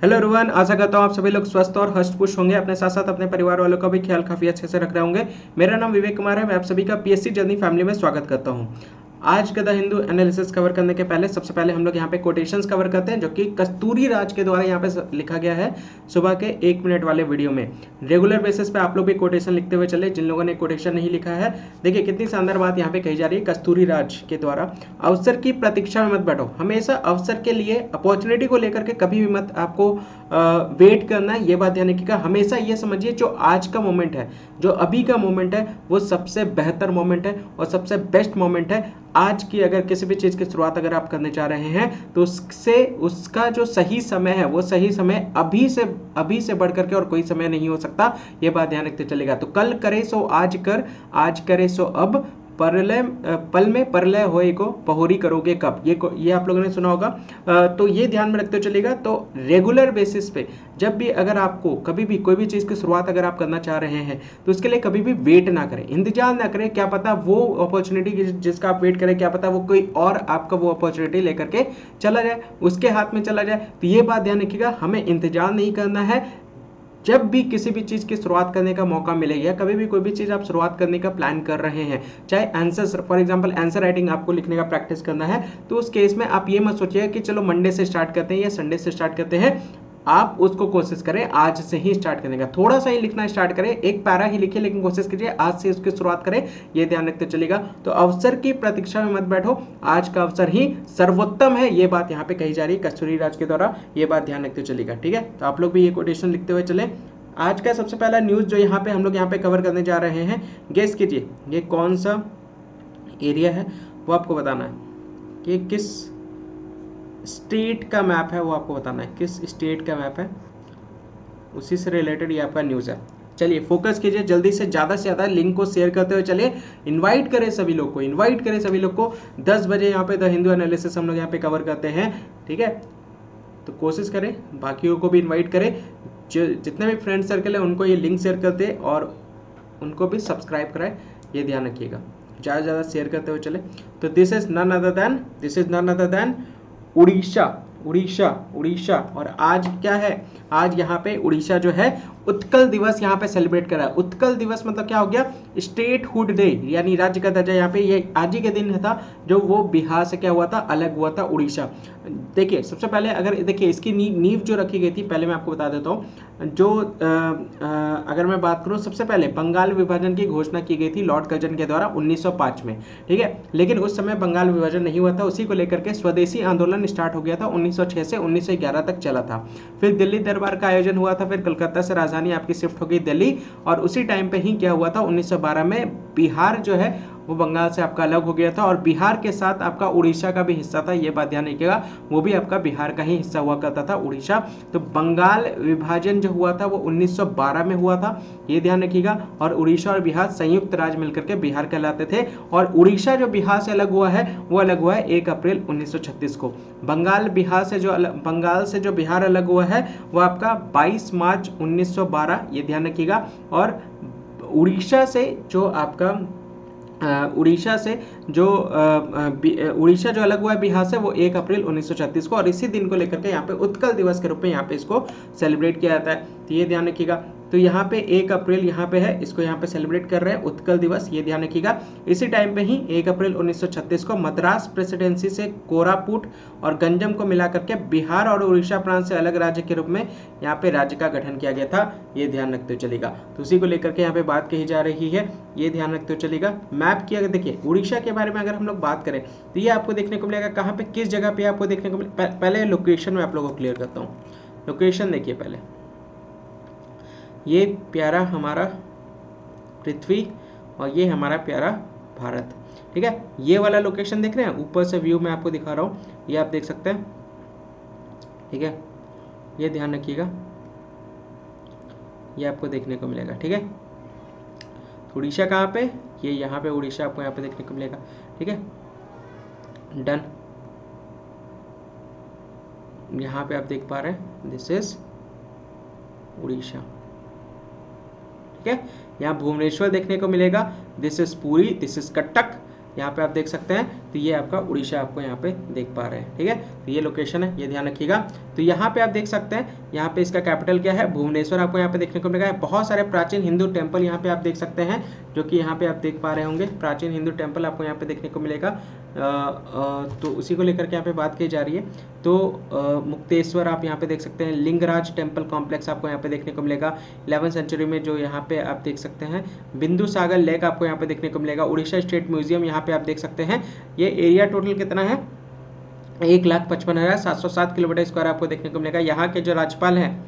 Hello everyone, आशा करता हूँ आप सभी लोग स्वस्थ और हष्ट पुष्ट होंगे। अपने साथ साथ अपने परिवार वालों का भी ख्याल काफी अच्छे से रख रहे होंगे। मेरा नाम विवेक कुमार है। मैं आप सभी का पीएससी जर्नी फैमिली में स्वागत करता हूँ। आज का द हिंदू एनालिसिस कवर करने के पहले सबसे पहले हम लोग यहाँ पे कोटेशंस कवर करते हैं, जो कि कस्तूरी राज के द्वारा यहाँ पे लिखा गया है सुबह के 1 मिनट वाले वीडियो में। रेगुलर बेसिस पे आप लोग भी कोटेशन लिखते हुए चले। जिन लोगों ने कोटेशन नहीं लिखा है, देखिए कितनी शानदार बात यहाँ पे कही जा रही है कस्तूरी राज के द्वारा। अवसर की प्रतीक्षा में मत बैठो, हमेशा अवसर के लिए, अपॉर्चुनिटी को लेकर के कभी भी मत आपको वेट करना है। ये बात ध्यान रखिएगा। हमेशा ये समझिए जो आज का मोमेंट है, जो अभी का मोमेंट है, वो सबसे बेहतर मोमेंट है और सबसे बेस्ट मोमेंट है। आज की अगर किसी भी चीज़ की शुरुआत अगर आप करने जा रहे हैं तो उसका जो सही समय है, वो सही समय अभी से बढ़ करके और कोई समय नहीं हो सकता। ये बात ध्यान रखते चलेगा। तो कल करे सो आज कर, आज करे सो अब, पल में परलय होए को पहोरी करोगे कब। ये आप लोगों ने सुना होगा। तो ये ध्यान में रखते चलेगा। तो रेगुलर बेसिस पे जब भी अगर आपको कभी भी कोई भी चीज़ की शुरुआत अगर आप करना चाह रहे हैं तो उसके लिए कभी भी वेट ना करें, इंतजार ना करें। क्या पता वो अपॉर्चुनिटी जिसका आप वेट करें, क्या पता वो कोई और आपका वो अपॉर्चुनिटी लेकर के चला जाए, उसके हाथ में चला जाए। तो ये बात ध्यान रखिएगा, हमें इंतजार नहीं करना है। जब भी किसी भी चीज़ की शुरुआत करने का मौका मिले या कभी भी कोई भी चीज़ आप शुरुआत करने का प्लान कर रहे हैं, चाहे answer, for example answer writing आपको लिखने का प्रैक्टिस करना है, तो उस केस में आप ये मत सोचिए कि चलो मंडे से स्टार्ट करते हैं या संडे से स्टार्ट करते हैं। आप उसको कोशिश करें आज से ही स्टार्ट करने का। थोड़ा सा ही लिखना स्टार्ट करें, एक पैरा ही लिखिए, लेकिन कोशिश कीजिए आज से उसकी शुरुआत करें। ये ध्यान रखते चलेगा। तो अवसर की प्रतीक्षा में मत बैठो, आज का अवसर ही सर्वोत्तम है। ये बात यहाँ पे कही जा रही है कस्तूरी राज के द्वारा। ये बात ध्यान रखते चलेगा, ठीक है। तो आप लोग भी ये कोटेशन लिखते हुए चले। आज का सबसे पहला न्यूज़ जो यहाँ पे हम लोग यहाँ पे कवर करने जा रहे हैं, गेस कीजिए ये कौन सा एरिया है, वो आपको बताना है। कि किस स्टेट का मैप है, वो आपको बताना है किस स्टेट का मैप है, उसी से रिलेटेड ये आपका न्यूज़ है। चलिए फोकस कीजिए, जल्दी से ज़्यादा लिंक को शेयर करते हुए चलिए। इनवाइट करें सभी लोग को, 10 बजे यहाँ पे द हिंदू एनालिसिस हम लोग यहाँ पे कवर करते हैं, ठीक है। तो कोशिश करें बाकियों को भी इन्वाइट करें, जितने भी फ्रेंड सर्कल है उनको ये लिंक शेयर कर दे और उनको भी सब्सक्राइब कराएं। ये ध्यान रखिएगा, ज़्यादा शेयर करते हुए चले। तो this is none other than Orissa. और आज क्या है, आज यहाँ पे उड़ीसा जो है उत्कल दिवस यहाँ पे सेलिब्रेट कर रहा है। उत्कल दिवस मतलब क्या हो गया, स्टेटहुड डे, यानी राज्य का दर्जा यहाँ पे ये आज ही के दिन था जो वो बिहार से क्या हुआ था, अलग हुआ था उड़ीसा। देखिए सबसे पहले अगर देखिए इसकी नींव जो रखी गई थी, पहले मैं आपको बता देता हूँ। जो अगर मैं बात करूँ, सबसे पहले बंगाल विभाजन की घोषणा की गई थी लॉर्ड कर्जन के द्वारा 1905 में, ठीक है। लेकिन उस समय बंगाल विभाजन नहीं हुआ था, उसी को लेकर के स्वदेशी आंदोलन स्टार्ट हो गया था। 1906 से 1911 तक चला था। फिर दिल्ली दरबार का आयोजन हुआ था, फिर कलकत्ता से राजधानी आपकी शिफ्ट हो गई दिल्ली, और उसी टाइम पे ही क्या हुआ था, 1912 में बिहार जो है वो बंगाल से आपका अलग हो गया था, और बिहार के साथ आपका उड़ीसा का भी हिस्सा था। ये बात ध्यान रखिएगा, वो भी आपका बिहार का ही हिस्सा हुआ करता था उड़ीसा। तो बंगाल विभाजन जो हुआ था वो 1912 में हुआ था, ये ध्यान रखिएगा। और उड़ीसा और बिहार संयुक्त राज्य मिलकर के बिहार कहलाते थे। और उड़ीसा जो बिहार से अलग हुआ है वो अलग हुआ है 1 अप्रैल 1936 को। बंगाल से जो बिहार अलग हुआ है वो आपका 22 मार्च 1912, ये ध्यान रखिएगा। और उड़ीसा से जो अलग हुआ है बिहार से, वो 1 अप्रैल 1936 को, और इसी दिन को लेकर के यहाँ पे उत्कल दिवस के रूप में यहाँ पे इसको सेलिब्रेट किया जाता है। तो ये ध्यान रखिएगा। तो यहाँ पे 1 अप्रैल यहाँ पे है, इसको यहाँ पे सेलिब्रेट कर रहे हैं उत्कल दिवस, ये ध्यान रखिएगा। इसी टाइम पे ही 1 अप्रैल 1936 को मद्रास प्रेसिडेंसी से कोरापुट और गंजम को मिला करके बिहार और उड़ीसा प्रांत से अलग राज्य के रूप में यहाँ पे राज्य का गठन किया गया था, ये ध्यान रखते हुए चलेगा। तो उसी को लेकर के यहाँ पे बात कही जा रही है, ये ध्यान रखते हुए चलेगा। मैप की अगर देखिए उड़ीसा के बारे में अगर हम लोग बात करें तो ये आपको देखने को मिलेगा कहाँ पे, किस जगह पे आपको देखने को मिलेगा। पहले लोकेशन में आप लोगों को क्लियर करता हूँ। लोकेशन देखिए पहले, ये प्यारा हमारा पृथ्वी और ये हमारा प्यारा भारत, ठीक है। ये वाला लोकेशन देख रहे हैं, ऊपर से व्यू में आपको दिखा रहा हूँ, ये आप देख सकते हैं, ठीक है। ये ध्यान रखिएगा, ये आपको देखने को मिलेगा, ठीक है। उड़ीसा कहाँ पे, ये यहाँ पे उड़ीसा आपको यहाँ पे देखने को मिलेगा, ठीक है। डन, यहाँ पे आप देख पा रहे हैं दिस इज उड़ीसा, ठीक है। यहाँ भुवनेश्वर देखने को मिलेगा, this is Puri, this is Cuttack, यहाँ पे आप देख सकते हैं। तो ये आपका उड़ीसा आपको यहाँ पे देख पा रहे हैं, ठीक है। तो ये लोकेशन है, ये ध्यान रखिएगा। तो यहाँ पे आप देख सकते हैं यहाँ पे इसका कैपिटल क्या है, भुवनेश्वर आपको यहाँ पे देखने को मिलेगा। बहुत सारे प्राचीन हिंदू टेम्पल यहाँ पे आप देख सकते हैं, जो कि यहाँ पे आप देख पा रहे होंगे। प्राचीन हिंदू टेम्पल आपको यहाँ पे देखने को मिलेगा। तो उसी को लेकर के यहाँ पे बात की जा रही है। तो मुक्तेश्वर आप यहाँ पे देख सकते हैं। लिंगराज टेम्पल कॉम्प्लेक्स आपको यहाँ पे देखने को मिलेगा 11वीं सेंचुरी में, जो यहाँ पे आप देख सकते हैं। बिंदु सागर लेक आपको यहाँ पे देखने को मिलेगा। उड़ीसा स्टेट म्यूजियम यहाँ पे आप देख सकते हैं। ये एरिया टोटल कितना है, 1,55,707 किलोमीटर स्क्वायर आपको देखने को मिलेगा। यहाँ के जो राज्यपाल हैं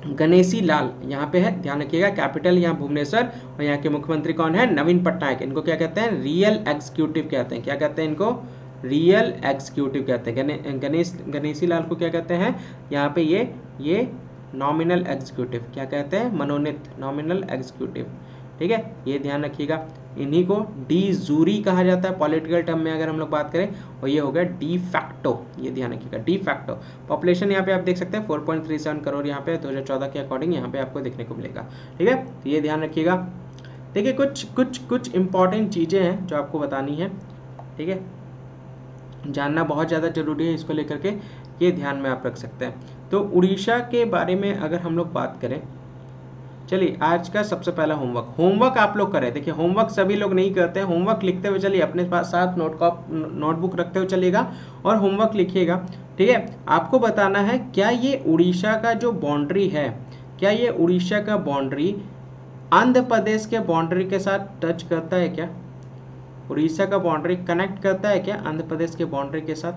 गणेशी लाल यहाँ पे है, ध्यान रखिएगा। कैपिटल यहाँ भुवनेश्वर, और यहाँ के मुख्यमंत्री कौन है, नवीन पटनायक। इनको क्या कहते हैं, रियल एग्जीक्यूटिव कहते हैं। क्या कहते हैं इनको, रियल एग्जीक्यूटिव कहते हैं। गणेशी लाल को क्या कहते हैं, यहाँ पे ये नॉमिनल एग्जीक्यूटिव, क्या कहते हैं, मनोनीत नॉमिनल एग्जीक्यूटिव। ठीक है, ये ध्यान रखिएगा। इन्हीं को डी जूरी कहा जाता है पॉलिटिकल टर्म में अगर हम लोग बात करें, और ये हो गया डी फैक्टो, ये ध्यान रखिएगा, डी फैक्टो। पॉपुलेशन यहाँ पे आप देख सकते हैं 4.37 करोड़ यहाँ पे 2014 के अकॉर्डिंग यहाँ पे आपको देखने को मिलेगा। ठीक है, तो ये ध्यान रखिएगा। देखिए कुछ इंपॉर्टेंट चीज़ें हैं जो आपको बतानी है। ठीक है, जानना बहुत ज़्यादा जरूरी है, इसको लेकर के ये ध्यान में आप रख सकते हैं। तो उड़ीसा के बारे में अगर हम लोग बात करें, चलिए आज का सबसे पहला होमवर्क आप लोग करें। देखिए होमवर्क सभी लोग नहीं करते हैं, होमवर्क लिखते हुए चलिए, अपने पास साथ नोटबुक रखते हुए चलिएगा और होमवर्क लिखिएगा। ठीक है, आपको बताना है क्या ये उड़ीसा का जो बाउंड्री है, क्या ये उड़ीसा का बाउंड्री आंध्र प्रदेश के बाउंड्री के साथ टच करता है क्या, उड़ीसा का बाउंड्री कनेक्ट करता है क्या आंध्र प्रदेश के बाउंड्री के साथ,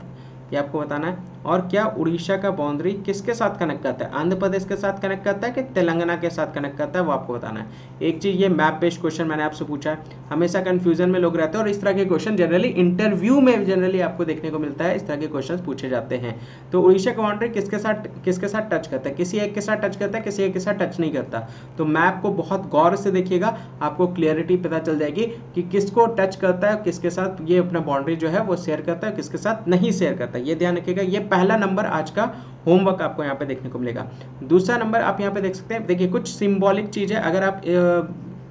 ये आपको बताना है। और क्या उड़ीसा का बाउंड्री किसके साथ कनेक्ट करता है, आंध्र प्रदेश के साथ कनेक्ट करता है कि तेलंगाना के साथ कनेक्ट करता है, वो आपको बताना है। एक चीज़, ये मैप बेस्ड क्वेश्चन मैंने आपसे पूछा है, हमेशा कंफ्यूजन में लोग रहते हैं, और इस तरह के क्वेश्चन जनरली इंटरव्यू में जनरली आपको देखने को मिलता है, इस तरह के क्वेश्चन पूछे जाते हैं। तो उड़ीसा का बाउंड्री किसके साथ टच करता है, किसी एक के साथ टच करता है, किसी एक के साथ टच नहीं करता। तो मैप को बहुत गौर से देखिएगा, आपको क्लियरिटी पता चल जाएगी कि किसको टच करता है, किसके साथ ये अपना बाउंड्री जो है वो शेयर करता है, किसके साथ नहीं शेयर करता है। ये ध्यान रखिएगा। ये पहला नंबर आज का होमवर्क आपको यहाँ पे देखने को मिलेगा। दूसरा नंबर आप यहाँ पे देख सकते हैं। देखिए कुछ सिंबॉलिक चीज़ है, अगर आप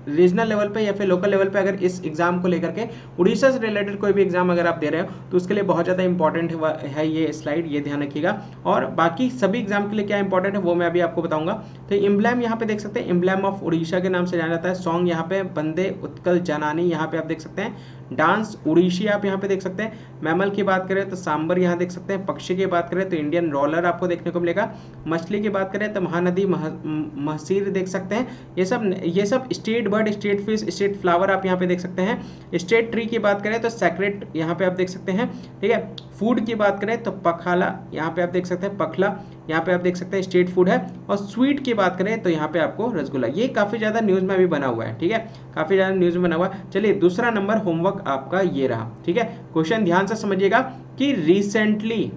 रीजनल लेवल पे या फिर लोकल लेवल पे अगर इस एग्जाम को लेकर के उड़ीसा से रिलेटेड कोई भी एग्जाम अगर आप दे रहे हो तो उसके लिए बहुत ज़्यादा इंपॉर्टेंट है ये स्लाइड, ये ध्यान रखिएगा। और बाकी सभी एग्जाम के लिए क्या इंपॉर्टेंट है वो मैं अभी आपको बताऊंगा। तो एम्ब्लैम यहाँ पे देख सकते हैं, एम्ब्लैम ऑफ उड़ीसा के नाम से जाना जाता है। सॉन्ग यहाँ पे वंदे उत्कल जननी यहाँ पे आप देख सकते हैं। डांस उड़ीसी आप यहाँ पे देख सकते हैं। मैमल की बात करें तो सांबर यहाँ देख सकते हैं। पक्षी की बात करें तो इंडियन रोलर आपको देखने को मिलेगा। मछली की बात करें तो महानदी महसीर देख सकते हैं। ये सब state bird, state fish, state flower आप यहाँ पे देख सकते हैं। स्टेट ट्री की बात करें तो सेक्रेट यहाँ पे आप देख सकते हैं। ठीक है, फूड की बात करें तो पखाला यहाँ पे आप देख सकते हैं, पखला यहाँ पे आप देख सकते हैं स्टेट फूड है। और स्वीट की बात करें तो यहाँ पे आपको रसगुल्ला। ये काफ़ी ज़्यादा न्यूज़ में भी बना हुआ है। ठीक है, काफ़ी ज़्यादा न्यूज़ में बना हुआ है। चलिए दूसरा नंबर होमवर्क आपका ये रहा। ठीक है, क्वेश्चन ध्यान से समझिएगा कि recently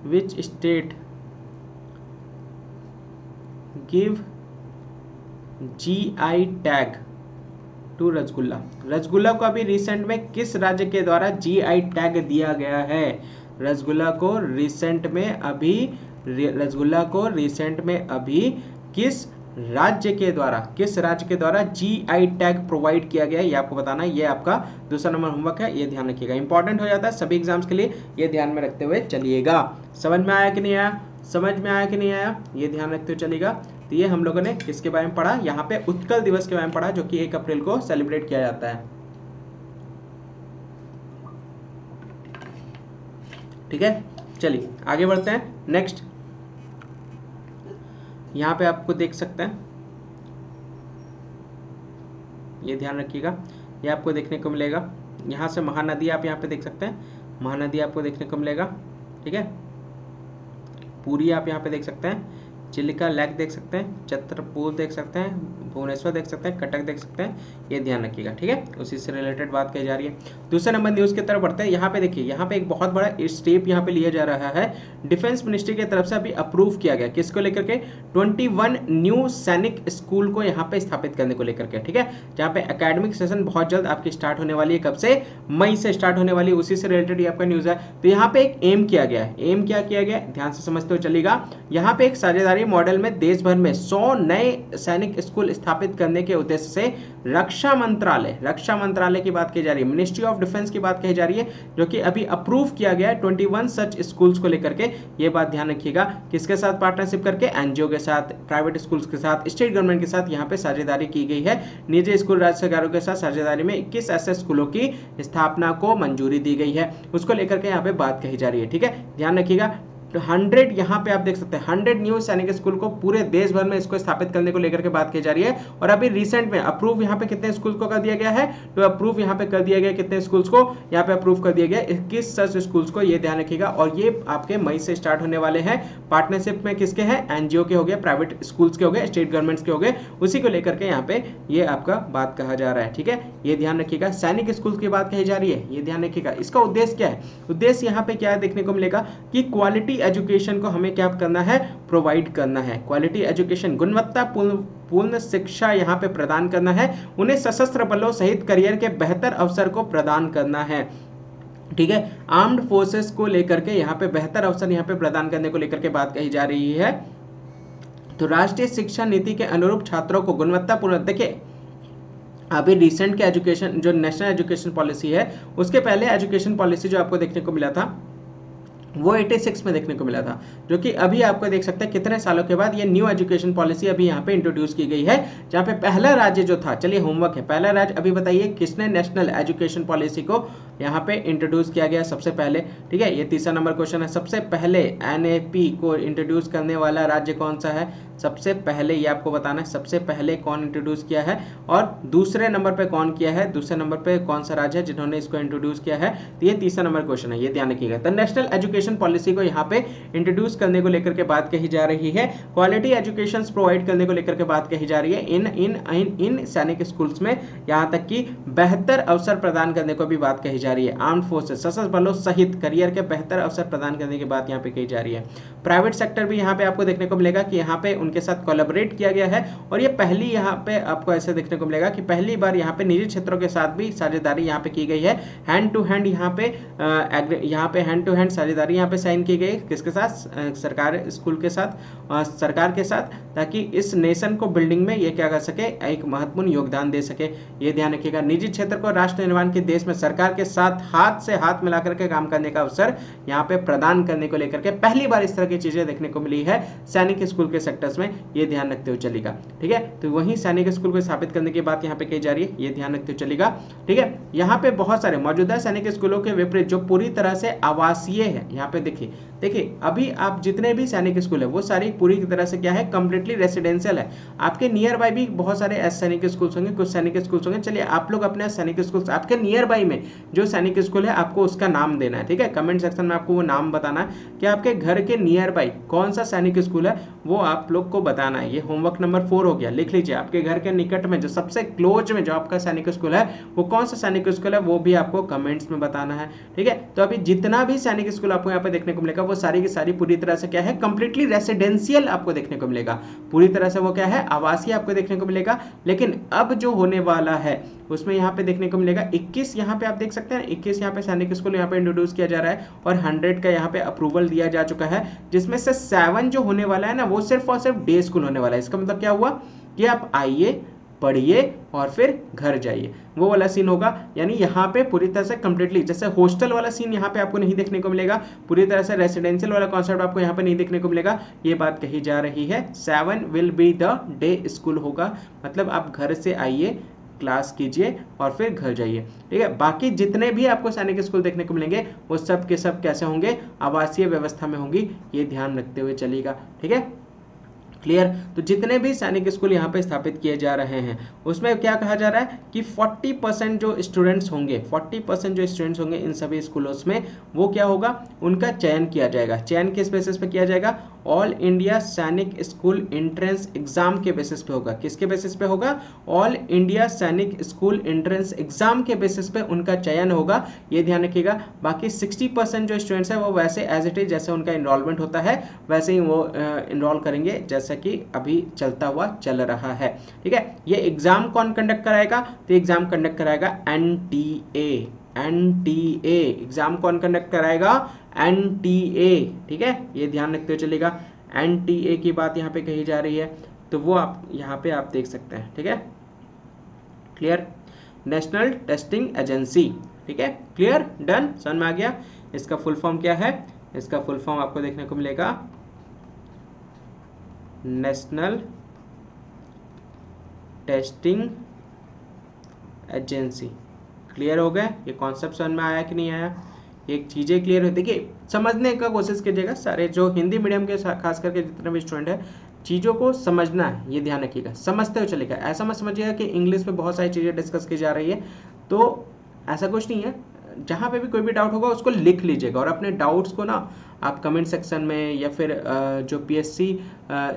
which state give GI tag to rasgulla. Rasgulla को अभी रिसेंट में किस राज्य के द्वारा GI टैग दिया गया है? रसगुल्ला को रिसेंट में अभी किस राज्य के द्वारा GI टैग प्रोवाइड किया गया है, ये आपको बताना है। ये आपका दूसरा नंबर होमवर्क है, ये ध्यान रखिएगा। इंपॉर्टेंट हो जाता है सभी एग्जाम्स के लिए, ये ध्यान में रखते हुए चलिएगा। समझ में आया कि नहीं आया? ये ध्यान रखते हुए चलिएगा। तो ये हम लोगों ने किसके बारे में पढ़ा, यहाँ पे उत्कल दिवस के बारे में पढ़ा, जो कि 1 अप्रैल को सेलिब्रेट किया जाता है। ठीक है, चलिए आगे बढ़ते हैं। नेक्स्ट यहाँ पे आपको देख सकते हैं, ये ध्यान रखिएगा, ये आपको देखने को मिलेगा। यहाँ से महानदी आप यहाँ पे देख सकते हैं, महानदी आपको देखने को मिलेगा। ठीक है, पूरी आप यहाँ पे देख सकते हैं, चिलिका लेक देख सकते हैं, चित्रकूट देख सकते हैं, भुवनेश्वर देख सकते हैं, कटक देख सकते हैं, ये ध्यान रखिएगा। ठीक है, उसी से रिलेटेड बात कही जा रही है। दूसरे नंबर न्यूज़ की तरफ बढ़ते हैं। यहाँ पे देखिए, यहाँ पे एक बहुत बड़ा स्टेप यहाँ पे लिया जा रहा है। डिफेंस मिनिस्ट्री की तरफ से अभी अप्रूव किया गया, किसको लेकर के, 21 न्यू सैनिक स्कूल को यहाँ पे स्थापित करने को लेकर के। ठीक है, जहाँ पे एकेडमिक सेशन बहुत जल्द आपकी स्टार्ट होने वाली है। कब से? मई से स्टार्ट होने वाली है, उसी से रिलेटेड ये आपका न्यूज़ है। तो यहाँ पे एक एम किया गया है। एम क्या किया गया, ध्यान से समझते हुए चलिएगा। यहाँ पे एक साझेदारी मॉडल में देश भर में 100 नए सैनिक स्कूल स्थापित करने के उद्देश्य से रक्षा मंत्रालय की बात की जा रही है, मिनिस्ट्री ऑफ डिफेंस की बात कही जा रही है, जो कि अभी अप्रूव किया गया है 21 सच स्कूल्स को लेकर के। ये बात ध्यान रखिएगा, किसके साथ पार्टनरशिप करके, एनजीओ के साथ, प्राइवेट स्कूल्स के साथ, स्टेट गवर्नमेंट के साथ यहाँ पे साझेदारी की गई है। निजी स्कूल राज्य सरकारों के साथ साझेदारी में 21 ऐसे स्कूलों की स्थापना को मंजूरी दी गई है, उसको लेकर के यहाँ पे बात कही जा रही है। ठीक है, ध्यान रखिएगा। तो 100 यहाँ पे आप देख सकते हैं 100 न्यू सैनिक स्कूल को पूरे देश भर में इसको स्थापित करने को लेकर के बात की जा रही है। और अभी रिसेंट में अप्रूव यहाँ पे कितने स्कूल्स को कर दिया गया है, तो अप्रूव यहाँ पे कर दिया गया कितने स्कूल्स को, यहाँ पे अप्रूव कर दिया गया 21 सच स्कूल्स को, ये ध्यान रखिएगा। और ये आपके मई से स्टार्ट होने वाले हैं। पार्टनरशिप में किसके हैं, एनजीओ के हो गए, प्राइवेट स्कूल्स के हो गए, स्टेट गवर्नमेंट्स के हो गए, उसी को लेकर के यहाँ पे ये आपका बात कहा जा रहा है। ठीक है, ये ध्यान रखिएगा। सैनिक स्कूल की बात कही जा रही है, ये ध्यान रखिएगा। इसका उद्देश्य क्या है, उद्देश्य यहाँ पे क्या है देखने को मिलेगा कि क्वालिटी एजुकेशन को हमें क्या करना है, प्रोवाइड करना है। क्वालिटी एजुकेशन, गुणवत्तापूर्ण शिक्षा यहाँ पे प्रदान करना है। उन्हें सशस्त्र बलों सहित करियर के बेहतर अवसर को प्रदान करना है। ठीक है, आर्म्ड फोर्सेस को लेकर के यहाँ पे बेहतर अवसर यहाँ पे प्रदान करने को लेकर के बात कही जा रही है। तो राष्ट्रीय शिक्षा नीति के अनुरूप छात्रों को गुणवत्तापूर्ण, देखिए अभी रिसेंट के एजुकेशन जो नेशनल एजुकेशन पॉलिसी है, उसके पहले एजुकेशन पॉलिसी जो आपको देखने को मिला था वो 86 में देखने को मिला था, जो कि अभी आपको देख सकते हैं कितने सालों के बाद ये न्यू एजुकेशन पॉलिसी अभी यहाँ पे इंट्रोड्यूस की गई है, जहाँ पे पहला राज्य जो था, चलिए होमवर्क है, पहला राज्य अभी बताइए किसने नेशनल एजुकेशन पॉलिसी को यहाँ पे इंट्रोड्यूस किया गया सबसे पहले। ठीक है, ये तीसरा नंबर क्वेश्चन है, सबसे पहले एनएपी को इंट्रोड्यूस करने वाला राज्य कौन सा है, सबसे पहले ये आपको बताना है, सबसे पहले कौन इंट्रोड्यूस किया है, और दूसरे नंबर पे कौन किया है, दूसरे नंबर पे कौन सा राज्य है जिन्होंने इसको इंट्रोड्यूस किया है। तो ये तीसरा नंबर क्वेश्चन है, ये ध्यान रखिएगा। तो नेशनल एजुकेशन पॉलिसी को यहाँ पे इंट्रोड्यूस करने को लेकर के बात कही जा रही है, क्वालिटी एजुकेशन प्रोवाइड करने को लेकर के बात कही जा रही है इन सैनिक स्कूल्स में, यहाँ तक कि बेहतर अवसर प्रदान करने को भी बात कही जा रही है। आर्म्ड फोर्सेस, सशस्त्र बलों सहित करियर के बेहतर अवसर प्रदान करने की बात यहाँ पे कही जा रही है। प्राइवेट सेक्टर भी यहाँ पे आपको देखने को मिलेगा कि यहाँ पे उनके साथ कोलैबोरेट किया गया है, और ये पहली यहाँ पे आपको ऐसे देखने को मिलेगा कि पहली बार यहाँ पे निजी क्षेत्रों के साथ भी साझेदारी यहाँ पे की गई है। हैंड टू हैंड यहाँ पे हैंड टू हैंड साझेदारी यहाँ पे साइन की गई, किसके साथ, सरकार स्कूल के साथ, सरकार के साथ, ताकि इस नेशन को बिल्डिंग में ये क्या कर सके, एक महत्वपूर्ण योगदान दे सके। ये ध्यान रखिएगा। निजी क्षेत्र को राष्ट्र निर्माण के देश में सरकार के साथ हाथ से हाथ मिलाकर के काम करने का अवसर यहाँ पे प्रदान करने को लेकर के पहली बार इस तरह की चीजें देखने को मिली है सैनिक स्कूल के सेक्टर्स में, ये ध्यान रखते हुए चलेगा। ठीक है, तो वही सैनिक स्कूल को स्थापित करने की बात यहाँ पे कही जा रही है, ये ध्यान रखते हुए चलेगा। ठीक है, यहाँ पे बहुत सारे मौजूदा सैनिक स्कूलों के विपरीत जो पूरी तरह से आवासीय है, यहाँ पे देखिए अभी आप जितने भी सैनिक स्कूल है वो सारी पूरी तरह से क्या है, कंप्लीटली रेसिडेंशियल है। आपके नियर बाय भी बहुत सारे ऐसे सैनिक स्कूल्स होंगे, कुछ सैनिक स्कूल्स होंगे। चलिए आप लोग अपने सैनिक स्कूल, आपके नियर बाय में जो सैनिक स्कूल है आपको उसका नाम देना है। ठीक है, कमेंट सेक्शन में आपको वो नाम बताना है कि आपके घर के नियर बाय कौन सा सैनिक स्कूल है, वो आप लोग को बताना है। ये होमवर्क नंबर 4 हो गया, लिख लीजिए। आपके घर के निकट में जो सबसे क्लोज में जो आपका सैनिक स्कूल है वो कौन सा सैनिक स्कूल है, वो भी आपको कमेंट्स में बताना है। ठीक है, तो अभी जितना भी सैनिक स्कूल आपको यहाँ पे देखने को मिलेगा वो सारी की सारी पूरी तरह से क्या है, कंप्लीटली रेसिडेंशियल आपको देखने को मिलेगा, पूरी तरह से वो क्या है, आवासीय आपको देखने को मिलेगा। लेकिन अब जो होने वाला है उसमें यहाँ पे देखने को मिलेगा 21, यहाँ पे आप देख सकते हैं 21 यहाँ पे सैनिक स्कूल यहाँ पे इंट्रोड्यूस किया जा रहा है, और 100 का यहाँ पे अप्रूवल दिया जा चुका है, जिसमें से 7 जो होने वाला है ना वो सिर्फ और सिर्फ डे स्कूल होने वाला है। इसका मतलब क्या हुआ कि आप आइए, पढ़िए और फिर घर जाइए, वो वाला सीन होगा। यानी यहाँ पे पूरी तरह से कंप्लीटली, जैसे हॉस्टल वाला सीन यहाँ पे आपको नहीं देखने को मिलेगा, पूरी तरह से रेसिडेंशियल वाला कॉन्सेप्ट आपको यहाँ पे नहीं देखने को मिलेगा, ये बात कही जा रही है। 7 will be the day school होगा, मतलब आप घर से आइए, क्लास कीजिए और फिर घर जाइए। ठीक है, बाकी जितने भी आपको सैनिक स्कूल देखने को मिलेंगे वो सब के सब कैसे होंगे, आवासीय व्यवस्था में होंगी, ये ध्यान रखते हुए चलेगा। ठीक है, क्लियर। तो जितने भी सैनिक स्कूल यहाँ पे स्थापित किए जा रहे हैं उसमें क्या कहा जा रहा है कि 40% जो स्टूडेंट्स होंगे, 40% जो स्टूडेंट्स होंगे इन सभी स्कूलों में, वो क्या होगा, उनका चयन किया जाएगा। चयन किस बेसिस पे किया जाएगा, ऑल इंडिया सैनिक स्कूल एंट्रेंस एग्जाम के बेसिस पे होगा। किसके बेसिस पे होगा, ऑल इंडिया सैनिक स्कूल एंट्रेंस एग्जाम के बेसिस पे उनका चयन होगा, ये ध्यान रखिएगा। बाकी 60% जो स्टूडेंट्स है वो वैसे एज इट इज जैसे उनका इनरोलमेंट होता है वैसे ही वो इनरोल करेंगे जैसे कि अभी चलता हुआ चल रहा है। ठीक है, ये एग्जाम कौन कंडक्ट कराएगा, तो एग्जाम कंडक्ट कराएगा एनटीए एग्जाम कौन कंडक्ट कराएगा, एनटीए। ठीक है, ये ध्यान रखते हुए चलेगा, एनटीए की बात यहाँ पे कही जा रही है। तो वो आप यहाँ पे आप देख सकते हैं। ठीक है, क्लियर, नेशनल टेस्टिंग एजेंसी। ठीक है, क्लियर, डन, समझ में आ गया। इसका फुल फॉर्म क्या है? इसका फुल फॉर्म आपको देखने को मिलेगा नेशनल टेस्टिंग एजेंसी। क्लियर हो गया? ये कॉन्सेप्ट समझ में आया कि नहीं आया? एक चीज़ें क्लियर हो, देखिए समझने का कोशिश कीजिएगा। सारे जो हिंदी मीडियम के खास करके जितने भी स्टूडेंट है, चीज़ों को समझना है, ये ध्यान रखिएगा, समझते हुए चलेगा। ऐसा मत समझिएगा कि इंग्लिश में बहुत सारी चीज़ें डिस्कस की जा रही है, तो ऐसा कुछ नहीं है। जहाँ पे भी कोई भी डाउट होगा उसको लिख लीजिएगा, और अपने डाउट्स को ना आप कमेंट सेक्शन में या फिर जो PSC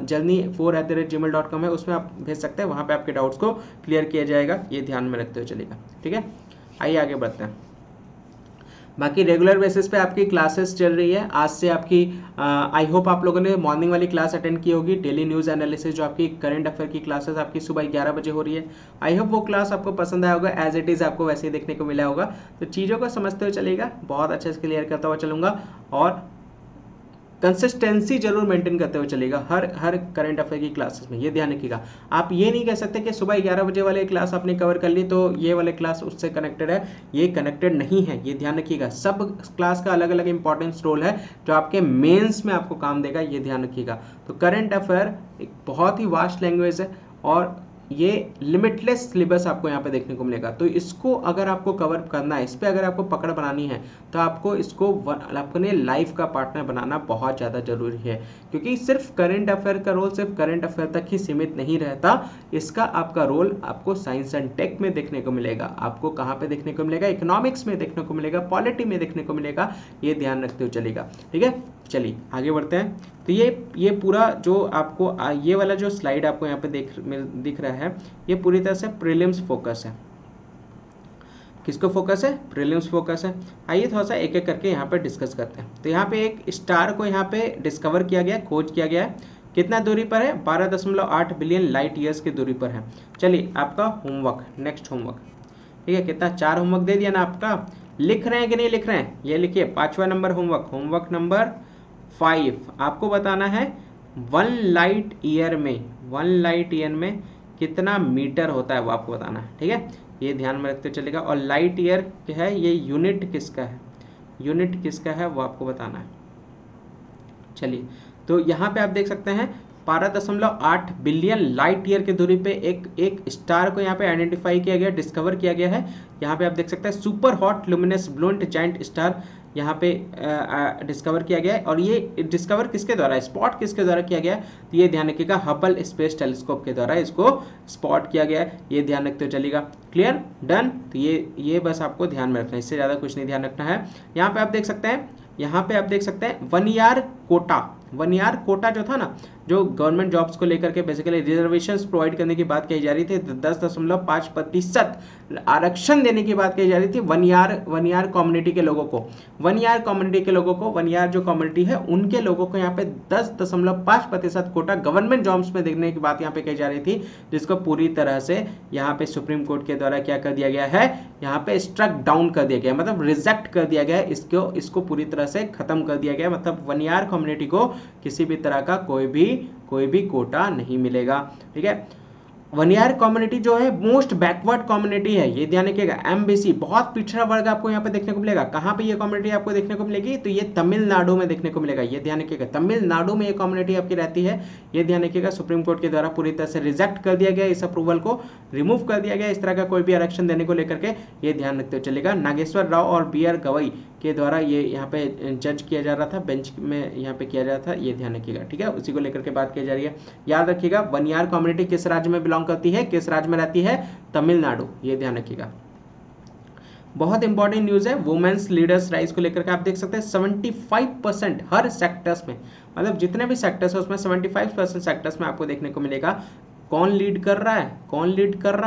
journey4@gmail.com है उसमें आप भेज सकते हैं। वहाँ पे आपके डाउट्स को क्लियर किया जाएगा, ये ध्यान में रखते हुए चलेगा। ठीक है, आइए आगे बढ़ते हैं। बाकी रेगुलर बेसिस पे आपकी क्लासेस चल रही है। आज से आपकी आई होप आप लोगों ने मॉर्निंग वाली क्लास अटेंड की होगी। डेली न्यूज़ एनालिसिस जो आपकी करंट अफेयर की क्लासेस आपकी सुबह 11 बजे हो रही है। आई होप वो क्लास आपको पसंद आया होगा, एज इट इज़ आपको वैसे ही देखने को मिला होगा। तो चीज़ों को समझते हुए चलेगा, बहुत अच्छे से क्लियर करता हुआ चलूँगा, और कंसिस्टेंसी जरूर मेंटेन करते हुए चलेगा हर करंट अफेयर की क्लासेस में, ये ध्यान रखिएगा। आप ये नहीं कह सकते कि सुबह 11 बजे वाले क्लास आपने कवर कर ली तो ये वाले क्लास उससे कनेक्टेड है, ये कनेक्टेड नहीं है, ये ध्यान रखिएगा। सब क्लास का अलग अलग इंपॉर्टेंस रोल है जो आपके मेंस में आपको काम देगा, ये ध्यान रखिएगा। तो करंट अफेयर एक बहुत ही वास्ट लैंग्वेज है, और ये लिमिटलेस सिलेबस आपको यहाँ पे देखने को मिलेगा। तो इसको अगर आपको कवर करना है, इस पर अगर आपको पकड़ बनानी है, तो आपको इसको अपने लाइफ का पार्टनर बनाना बहुत ज़्यादा जरूरी है, क्योंकि सिर्फ करंट अफेयर का रोल सिर्फ करंट अफेयर तक ही सीमित नहीं रहता। इसका आपका रोल आपको साइंस एंड टेक में देखने को मिलेगा, आपको कहाँ पे देखने को मिलेगा, इकोनॉमिक्स में देखने को मिलेगा, पॉलिटी में देखने को मिलेगा, ये ध्यान रखते हुए चलेगा। ठीक है, चलिए आगे बढ़ते हैं। तो ये पूरा जो आपको ये वाला जो स्लाइड आपको यहाँ पे दिख रहा है, ये पूरी तरह से प्रीलिम्स फोकस है। किसको फोकस है? प्रीलिम्स फोकस है। आइए थोड़ा सा एक एक करके यहाँ पे डिस्कस करते हैं। तो यहाँ पे एक स्टार को यहाँ पे डिस्कवर किया गया, खोज किया गया है। कितना दूरी पर है? 12.8 बिलियन लाइट ईयर्स की दूरी पर है। चलिए आपका होमवर्क, नेक्स्ट होमवर्क, ठीक है, कितना 4 होमवर्क दे दिया ना आपका। लिख रहे हैं कि नहीं लिख रहे हैं? ये लिखिए, 5वां नंबर होमवर्क, होमवर्क नंबर 5। आपको बताना है 1 लाइट ईयर में कितना मीटर होता है, वो आपको बताना है। ठीक है, ये ध्यान में रखते चलेगा। और लाइट ईयर क्या है, ये यूनिट किसका है, वो आपको बताना है। चलिए, तो यहाँ पे आप देख सकते हैं 12.8 बिलियन लाइट ईयर की दूरी पे एक स्टार को यहाँ पे आइडेंटिफाई किया गया, डिस्कवर किया गया है। यहाँ पे आप देख सकते हैं super hot luminous blue giant star यहाँ पे डिस्कवर किया गया है। और ये डिस्कवर किसके द्वारा है, स्पॉट किसके द्वारा किया गया है? तो ये ध्यान रखिएगा, हबल स्पेस टेलीस्कोप के द्वारा इसको स्पॉट किया गया है, ये ध्यान रखते हुए चलेगा। Clear, done. तो ये बस आपको ध्यान में रखना है, इससे ज़्यादा कुछ नहीं ध्यान रखना है। यहाँ पे आप देख सकते हैं 1 ईयर कोटा जो था ना, जो गवर्नमेंट जॉब्स को लेकर के बेसिकली रिजर्वेशंस प्रोवाइड करने की बात कही जा रही थी, 10.5% आरक्षण देने की बात कही जा रही थी 1 ईयर कम्युनिटी के लोगों को। 1 ईयर जो कम्युनिटी है उनके लोगों को यहाँ पे 10.5% कोटा गवर्नमेंट जॉब्स में देने की बात यहाँ पे कही जा रही थी, जिसको पूरी तरह से यहाँ पे सुप्रीम कोर्ट के द्वारा क्या कर दिया गया है, यहाँ पे स्ट्रक डाउन कर दिया गया, मतलब रिजेक्ट कर दिया गया है, इसको पूरी तरह से खत्म कर दिया गया। मतलब 1 ईयर कम्युनिटी को किसी भी तरह का कोई भी कोटा नहीं मिलेगा। ठीक है, 1 ईयर कम्युनिटी जो है मोस्ट बैकवर्ड कम्युनिटी है, ये ध्यान रखिएगा। MBC बहुत पिछड़ा वर्ग आपको यहाँ पे देखने को मिलेगा। कहाँ पे ये कम्युनिटी आपको देखने को मिलेगी? तो ये तमिलनाडु में देखने को मिलेगा, ये ध्यान रखिएगा। तमिलनाडु में ये कम्युनिटी आपकी रहती है, ये ध्यान रखिएगा। सुप्रीम कोर्ट के द्वारा पूरी तरह से रिजेक्ट कर दिया गया, इस अप्रूवल को रिमूव कर दिया गया, इस तरह का कोई भी आरक्षण देने को लेकर के, ये ध्यान रखते हुए चलेगा। नागेश्वर राव और BR गवई के द्वारा ये यहाँ पे जज किया जा रहा था, बेंच में यहाँ पे किया जा रहा था, ये ध्यान रखिएगा। ठीक है, उसी को लेकर के बात की जा रही है। याद रखिएगा 1 ईयर कम्युनिटी किस राज्य में बिलोंग करती है, किस राज्य में रहती है? तमिलनाडु, ये ध्यान रखिएगा। बहुत इंपॉर्टेंट न्यूज़ है वुमेन्स लीडर्स राइट्स को लेकर के। आप देख सकते हैं 75% हर सेक्टर्स में, मतलब जितने भी सेक्टर्स है उसमें 75% सेक्टर्स में आपको देखने को मिलेगा। कौन लीड कर रहा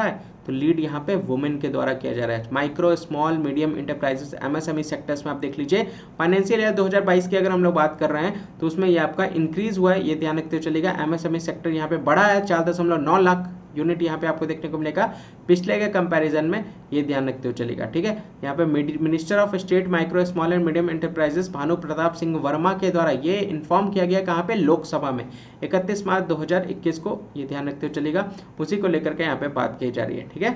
है? तो लीड यहाँ पे वुमेन के द्वारा किया जा रहा है। Micro small medium enterprises MSME sectors में आप देख लीजिए, फाइनेंशियल ईयर 2022 की अगर हम लोग बात कर रहे हैं तो उसमें ये आपका इंक्रीज हुआ है, ये ध्यान रखते चलेगा। MSME सेक्टर यहाँ पे बढ़ा है, 4.9 लाख यूनिट यहाँ पे आपको देखने को मिलेगा पिछले के कंपैरिजन में, ये ध्यान रखते हुए चलेगा। ठीक है, यहाँ पे minister of state micro small and medium enterprises Bhanu Pratap Singh Verma के द्वारा ये इन्फॉर्म किया गया कहाँ पे, लोकसभा में 31 मार्च 2021 को, ये ध्यान रखते हुए चलेगा। उसी को लेकर के यहाँ पे बात की जा रही है। ठीक है,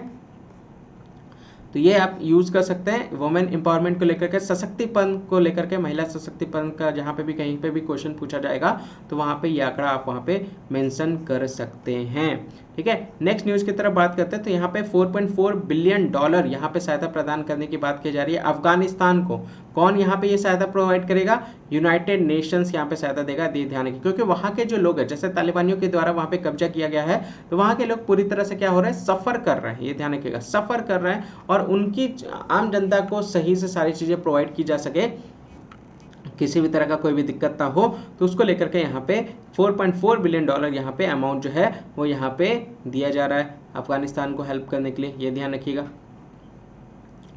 तो ये आप यूज कर सकते हैं वुमेन एम्पावरमेंट को लेकर के, सशक्तिकरण को लेकर के, महिला सशक्तिकरण का जहाँ पे भी कहीं पे भी क्वेश्चन पूछा जाएगा तो वहाँ पे ये आंकड़ा आप वहाँ पे मेंशन कर सकते हैं। ठीक है, नेक्स्ट न्यूज़ की तरफ बात करते हैं तो यहाँ पे 4.4 बिलियन डॉलर यहाँ पे सहायता प्रदान करने की बात की जा रही है अफगानिस्तान को। कौन यहाँ पे ये सहायता प्रोवाइड करेगा, यूनाइटेड नेशंस यहाँ पे सहायता देगा। ध्यान रखिए, क्योंकि वहाँ के जो लोग हैं, जैसे तालिबानियों के द्वारा वहाँ पे कब्जा किया गया है, तो वहाँ के लोग पूरी तरह से क्या हो रहे हैं, सफ़र कर रहे हैं। ये ध्यान रखिएगा, सफ़र कर रहे हैं, और उनकी आम जनता को सही से सारी चीज़ें प्रोवाइड की जा सके, किसी भी तरह का कोई भी दिक्कत ना हो, तो उसको लेकर के यहाँ पे 4.4 बिलियन डॉलर यहाँ पे अमाउंट जो है वो यहाँ पे दिया जा रहा है अफगानिस्तान को हेल्प करने के लिए। ये ध्यान रखिएगा,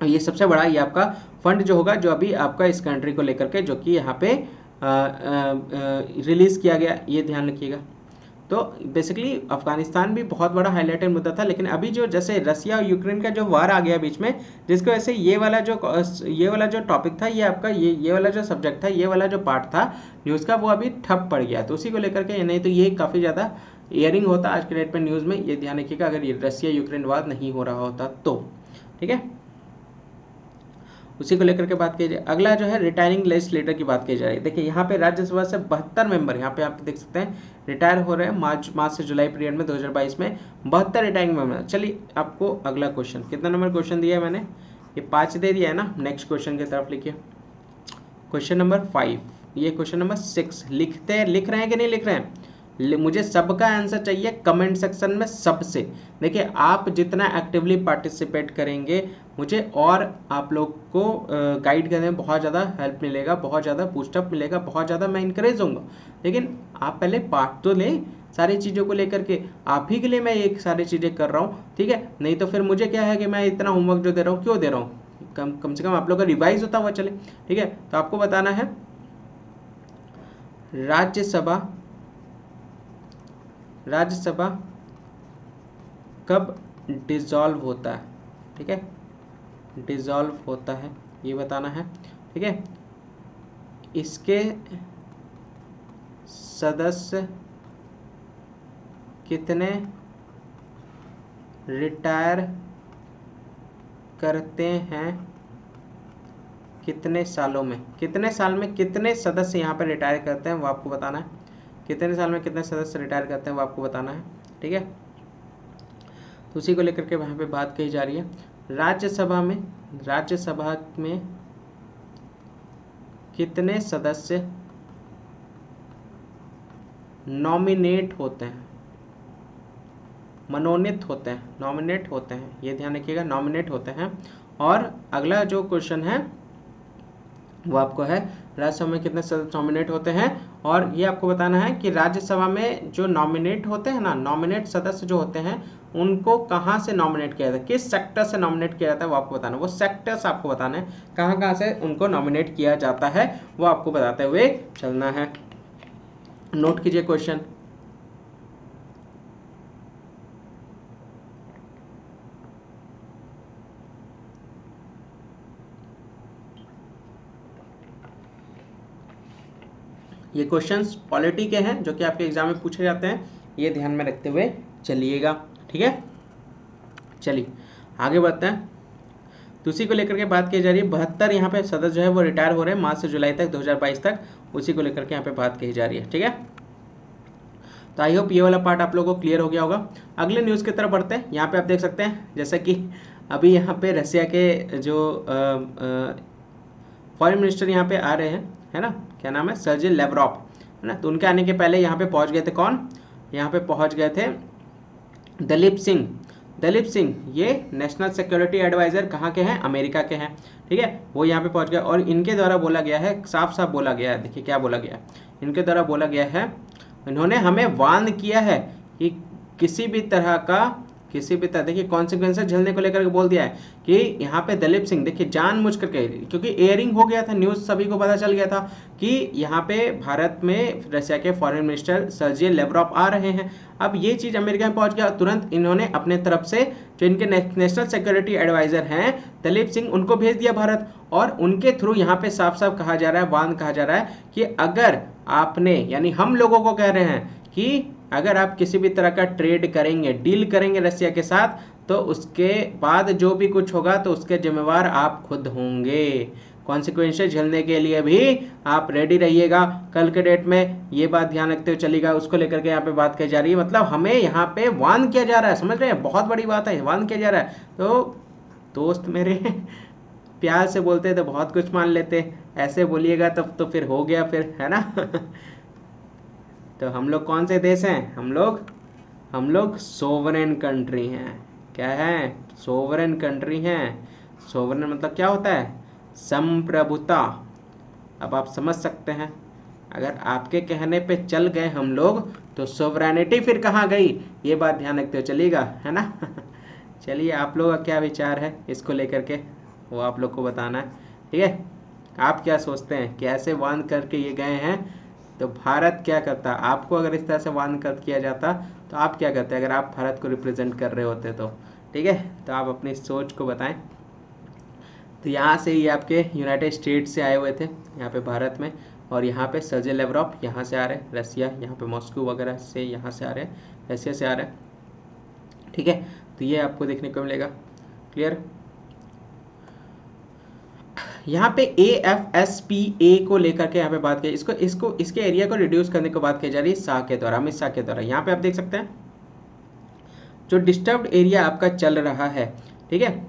ये सबसे बड़ा ये आपका फंड जो होगा, जो अभी आपका इस कंट्री को लेकर के जो कि यहाँ पे रिलीज किया गया, ये ध्यान रखिएगा। तो बेसिकली अफगानिस्तान भी बहुत बड़ा हाईलाइटेड मुद्दा था, लेकिन अभी जो जैसे रसिया और यूक्रेन का जो वार आ गया बीच में, जिसकी वजह से ये वाला जो टॉपिक था, ये आपका ये वाला जो सब्जेक्ट था, ये वाला जो पार्ट था न्यूज़ का, वो अभी ठप पड़ गया। तो उसी को लेकर के, नहीं तो ये काफ़ी ज़्यादा एयरिंग होता आज के डेट में न्यूज़ में। ये ध्यान रखिएगा अगर ये रसिया यूक्रेन वार नहीं हो रहा होता तो। ठीक है, उसी को लेकर के बात की जाए। अगला जो है रिटायरिंग लेजिस्लेटर की बात की जा रही है। देखिए यहाँ पे राज्यसभा से 72 मेंबर यहाँ पे आप देख सकते हैं रिटायर हो रहे हैं मार्च से जुलाई पीरियड में 2022 में 72 रिटायरिंग मेंबर। चलिए आपको अगला क्वेश्चन, कितना नंबर क्वेश्चन दिया है मैंने, ये 5 दे दिया है ना। नेक्स्ट क्वेश्चन की तरफ लिखिए, क्वेश्चन नंबर 5, ये क्वेश्चन नंबर 6 लिख रहे हैं कि नहीं लिख रहे हैं, मुझे सबका आंसर चाहिए कमेंट सेक्शन में सबसे। देखिए आप जितना एक्टिवली पार्टिसिपेट करेंगे, मुझे और आप लोग को गाइड करने में बहुत ज़्यादा हेल्प मिलेगा, बहुत ज़्यादा बूस्टअप मिलेगा, बहुत ज़्यादा मैं इंकरेज होऊंगा। लेकिन आप पहले पार्ट तो लें सारी चीज़ों को लेकर के, आप ही के लिए मैं ये सारी चीज़ें कर रहा हूँ। ठीक है, नहीं तो फिर मुझे क्या है कि मैं इतना होमवर्क जो दे रहा हूँ, क्यों दे रहा हूँ, कम से कम आप लोग का रिवाइज होता हुआ चले। ठीक है, तो आपको बताना है राज्यसभा कब डिसॉल्व होता है। ठीक है, डिसॉल्व होता है ये बताना है। ठीक है, इसके सदस्य कितने रिटायर करते हैं, कितने सालों में, कितने साल में कितने सदस्य यहाँ पे रिटायर करते हैं वो आपको बताना है। कितने साल में कितने सदस्य रिटायर करते हैं वो आपको बताना है। ठीक है, तो उसी को लेकर के वहाँ पे बात कही जा रही है। राज्यसभा में कितने सदस्य नॉमिनेट होते हैं, मनोनीत होते हैं, नॉमिनेट होते हैं, ये ध्यान रखिएगा, नॉमिनेट होते हैं। और अगला जो क्वेश्चन है वो आपको है राज्यसभा में कितने सदस्य नॉमिनेट होते हैं, और ये आपको बताना है कि राज्यसभा में जो नॉमिनेट होते हैं ना, नॉमिनेट सदस्य जो होते हैं, उनको कहाँ से नॉमिनेट किया जाता है, किस सेक्टर से नॉमिनेट किया जाता है वो आपको बताना है। वो सेक्टर्स आपको बताना है कहाँ से उनको नॉमिनेट किया जाता है, वो आपको बताते हुए चलना है। नोट कीजिए क्वेश्चन, ये क्वेश्चंस पॉलिटी के हैं जो कि आपके एग्जाम में पूछे जाते हैं, ये ध्यान में रखते हुए चलिएगा। ठीक है, चलिए आगे बढ़ते हैं। तो उसी को लेकर के बात की जा रही है, 72 यहाँ पे सदस्य जो है वो रिटायर हो रहे हैं मार्च से जुलाई तक 2022 तक, उसी को लेकर के यहाँ पे बात कही जा रही है। ठीक है, तो आई होप ये वाला पार्ट आप लोगों को क्लियर हो गया होगा। अगले न्यूज़ की तरफ बढ़ते हैं। यहाँ पे आप देख सकते हैं जैसे कि अभी यहाँ पे रसिया के जो फॉरेन मिनिस्टर यहाँ पे आ रहे हैं, है ना, क्या नाम है, सर्जी लेवरॉव, है ना। तो उनके आने के पहले यहाँ पे पहुँच गए थे कौन, यहाँ पे पहुँच गए थे दलीप सिंह, ये नेशनल सिक्योरिटी एडवाइज़र कहाँ के हैं, अमेरिका के हैं। ठीक है, वो यहाँ पे पहुँच गए और इनके द्वारा बोला गया है, साफ साफ बोला गया है, देखिए क्या बोला गया है, इनके द्वारा बोला गया है, इन्होंने हमें वार्न किया है कि किसी भी तरह का किसी भी तरह देखिए कॉन्सिक्वेंसेस झेलने को लेकर के बोल दिया है कि यहाँ पे दलीप सिंह देखिए जानबूझ करके, क्योंकि एयरिंग हो गया था, न्यूज़ सभी को पता चल गया था कि यहाँ पे भारत में रशिया के फॉरेन मिनिस्टर सर्जी लेवरॉव आ रहे हैं। अब ये चीज़ अमेरिका में पहुंच गया, तुरंत इन्होंने अपने तरफ से जो इनके नेशनल सिक्योरिटी एडवाइजर हैं दलीप सिंह, उनको भेज दिया भारत, और उनके थ्रू यहाँ पे साफ साफ कहा जा रहा है, वार्न कहा जा रहा है कि अगर आपने, यानी हम लोगों को कह रहे हैं कि अगर आप किसी भी तरह का ट्रेड करेंगे, डील करेंगे रशिया के साथ, तो उसके बाद जो भी कुछ होगा तो उसके जिम्मेवार आप खुद होंगे। कॉन्सिक्वेंसेस झेलने के लिए भी आप रेडी रहिएगा कल के डेट में, ये बात ध्यान रखते हुए चलेगा। उसको लेकर के यहाँ पे बात की जा रही है, मतलब हमें यहाँ पे वार्न किया जा रहा है, समझ रहे हैं, बहुत बड़ी बात है, वार्न किया जा रहा है। तो दोस्त मेरे प्यार से बोलते तो बहुत कुछ मान लेते, ऐसे बोलिएगा तब तो फिर हो गया फिर, है ना। तो हम लोग कौन से देश हैं, हम लोग सोवरेन कंट्री हैं। क्या है, सोवरेन कंट्री हैं। सोवरेन मतलब क्या होता है, संप्रभुता। अब आप समझ सकते हैं, अगर आपके कहने पे चल गए हम लोग तो सोवरेनिटी फिर कहाँ गई, ये बात ध्यान रखते हो चलिएगा, है ना। चलिए आप लोग का क्या विचार है इसको लेकर के, वो आप लोग को बताना है, ठीक है। आप क्या सोचते हैं, कैसे वार्न करके ये गए हैं, तो भारत क्या करता, आपको अगर इस तरह से वार्न कर किया जाता तो आप क्या करते अगर आप भारत को रिप्रेजेंट कर रहे होते तो, ठीक है। तो आप अपनी सोच को बताएं। तो यहाँ से ये आपके यूनाइटेड स्टेट्स से आए हुए थे यहाँ पे भारत में, और यहाँ पे सर्जी लेवरॉव यहाँ से आ रहे हैं, रसिया यहाँ पे मॉस्को वगैरह से यहाँ से आ रहे हैं, रसिया से आ रहे हैं, ठीक है। तो ये आपको देखने को मिलेगा, क्लियर। यहाँ पे AFSPA को लेकर के यहाँ पे बात की, इसके एरिया को रिड्यूस करने को बात की जा रही है शाह के द्वारा, अमित शाह के द्वारा। यहाँ पे आप देख सकते हैं जो डिस्टर्ब्ड एरिया आपका चल रहा है, ठीक है,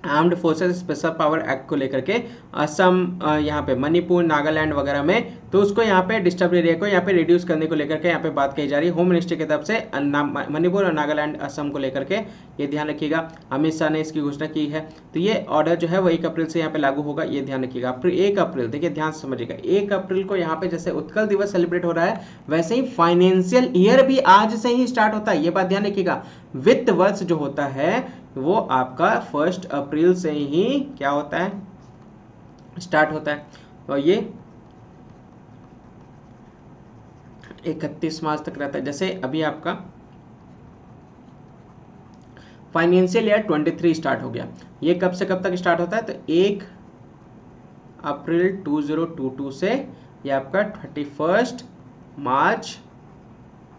armed forces special power act को लेकर के, असम, यहाँ पे मणिपुर, नागालैंड वगैरह में, तो उसको यहाँ पे डिस्टर्ब एरिया को यहाँ पे रिड्यूस करने को लेकर के यहाँ पे बात कही जा रही है होम मिनिस्ट्री की तरफ से। मणिपुर और नागालैंड, असम को लेकर के ये ध्यान रखिएगा, अमित शाह ने इसकी घोषणा की है। तो ये ऑर्डर जो है वो 1 अप्रैल से यहाँ पे लागू होगा, ये ध्यान रखिएगा। 1 अप्रैल, देखिए ध्यान से समझिएगा, 1 अप्रैल को यहाँ पे जैसे उत्कल दिवस सेलिब्रेट हो रहा है, वैसे ही फाइनेंशियल ईयर भी आज से ही स्टार्ट होता है, ये बात ध्यान रखिएगा। वित्त वर्ष जो होता है वो आपका 1 अप्रैल से ही क्या होता है, स्टार्ट होता है, और ये 31 मार्च तक रहता है। जैसे अभी आपका फाइनेंशियल ईयर 23 स्टार्ट हो गया, ये कब से कब तक स्टार्ट होता है, तो 1 अप्रैल 2022 से ये आपका 31 मार्च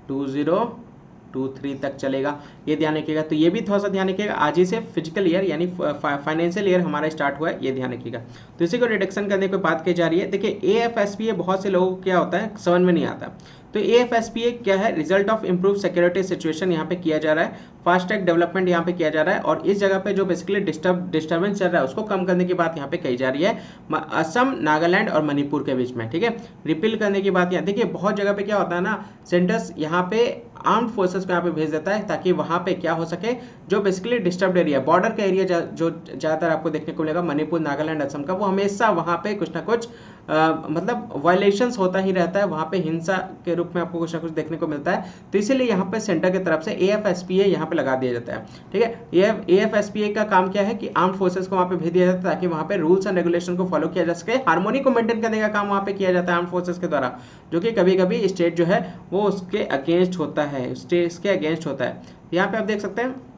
2023 तक चलेगा, ये ध्यान रखिएगा। तो ये भी थोड़ा सा ध्यान रखिएगा, आज ही से फिजिकल ईयर यानी फाइनेंशियल ईयर हमारा स्टार्ट हुआ है, ये ध्यान रखिएगा। तो इसी को रिडक्शन करने की बात की जा रही है। देखिए AFSPA बहुत से लोगों को क्या होता है समझ में नहीं आता, तो AFSPA क्या है, result of improve security situation यहाँ पे किया जा रहा है, फास्ट ट्रैक डेवलपमेंट यहाँ पे किया जा रहा है, और इस जगह पे जो बेसिकली डिस्टर्बेंस चल रहा है उसको कम करने की बात यहाँ पे कही जा रही है, असम, नागालैंड और मणिपुर के बीच में, ठीक है। रिपील करने की बात यहाँ, देखिए बहुत जगह पे क्या होता है ना, सेंटर्स यहाँ पे आर्म्ड फोर्सेस को यहाँ पे भेज देता है ताकि वहाँ पे क्या हो सके, जो बेसिकली डिस्टर्ब्ड एरिया, बॉर्डर का एरिया जो ज़्यादातर आपको देखने को मिलेगा मणिपुर, नागालैंड, असम का, वो हमेशा वहाँ पे कुछ ना कुछ मतलब वायलेशंस होता ही रहता है, वहाँ पे हिंसा के रूप में आपको कुछ ना कुछ देखने को मिलता है। तो इसीलिए यहाँ पे सेंटर की तरफ से AFSPA यहाँ पे लगा दिया जाता है, ठीक है। AFSPA का काम क्या है कि आर्म्ड फोर्सेस को वहाँ पे भेज दिया जाता है ताकि वहाँ पे रूल्स एंड रेगुलेशन को फॉलो किया जा सके, हार्मोनी को मेंटेन करने का काम वहाँ पे किया जाता है आर्म्ड फोर्सेस के द्वारा, जो कि कभी कभी स्टेट जो है वो उसके अगेंस्ट होता है, स्टेट के अगेंस्ट होता है। यहाँ पे आप देख सकते हैं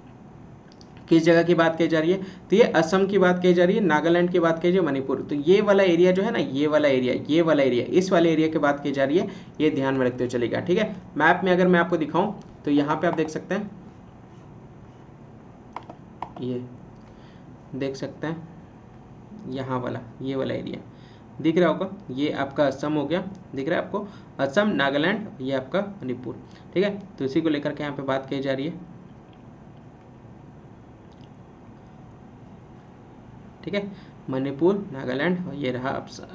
किस जगह की बात की जा रही है, तो ये असम की बात की जा रही है, नागालैंड की बात की जा रही है, मणिपुर, तो ये वाला एरिया जो है ना, ये वाला एरिया इस वाले एरिया की बात की जा रही है, ये ध्यान में रखते हुए चलेगा, ठीक है। मैप में अगर मैं आपको दिखाऊं तो यहाँ पे आप देख सकते हैं, ये देख सकते हैं यहाँ वाला, ये वाला एरिया दिख रहा होगा, ये आपका असम हो गया, दिख रहा है आपको, असम, नागालैंड, ये आपका मणिपुर, ठीक है। तो इसी को लेकर के यहाँ पे बात की जा रही है, ठीक है, मणिपुर, नागालैंड और ये रहा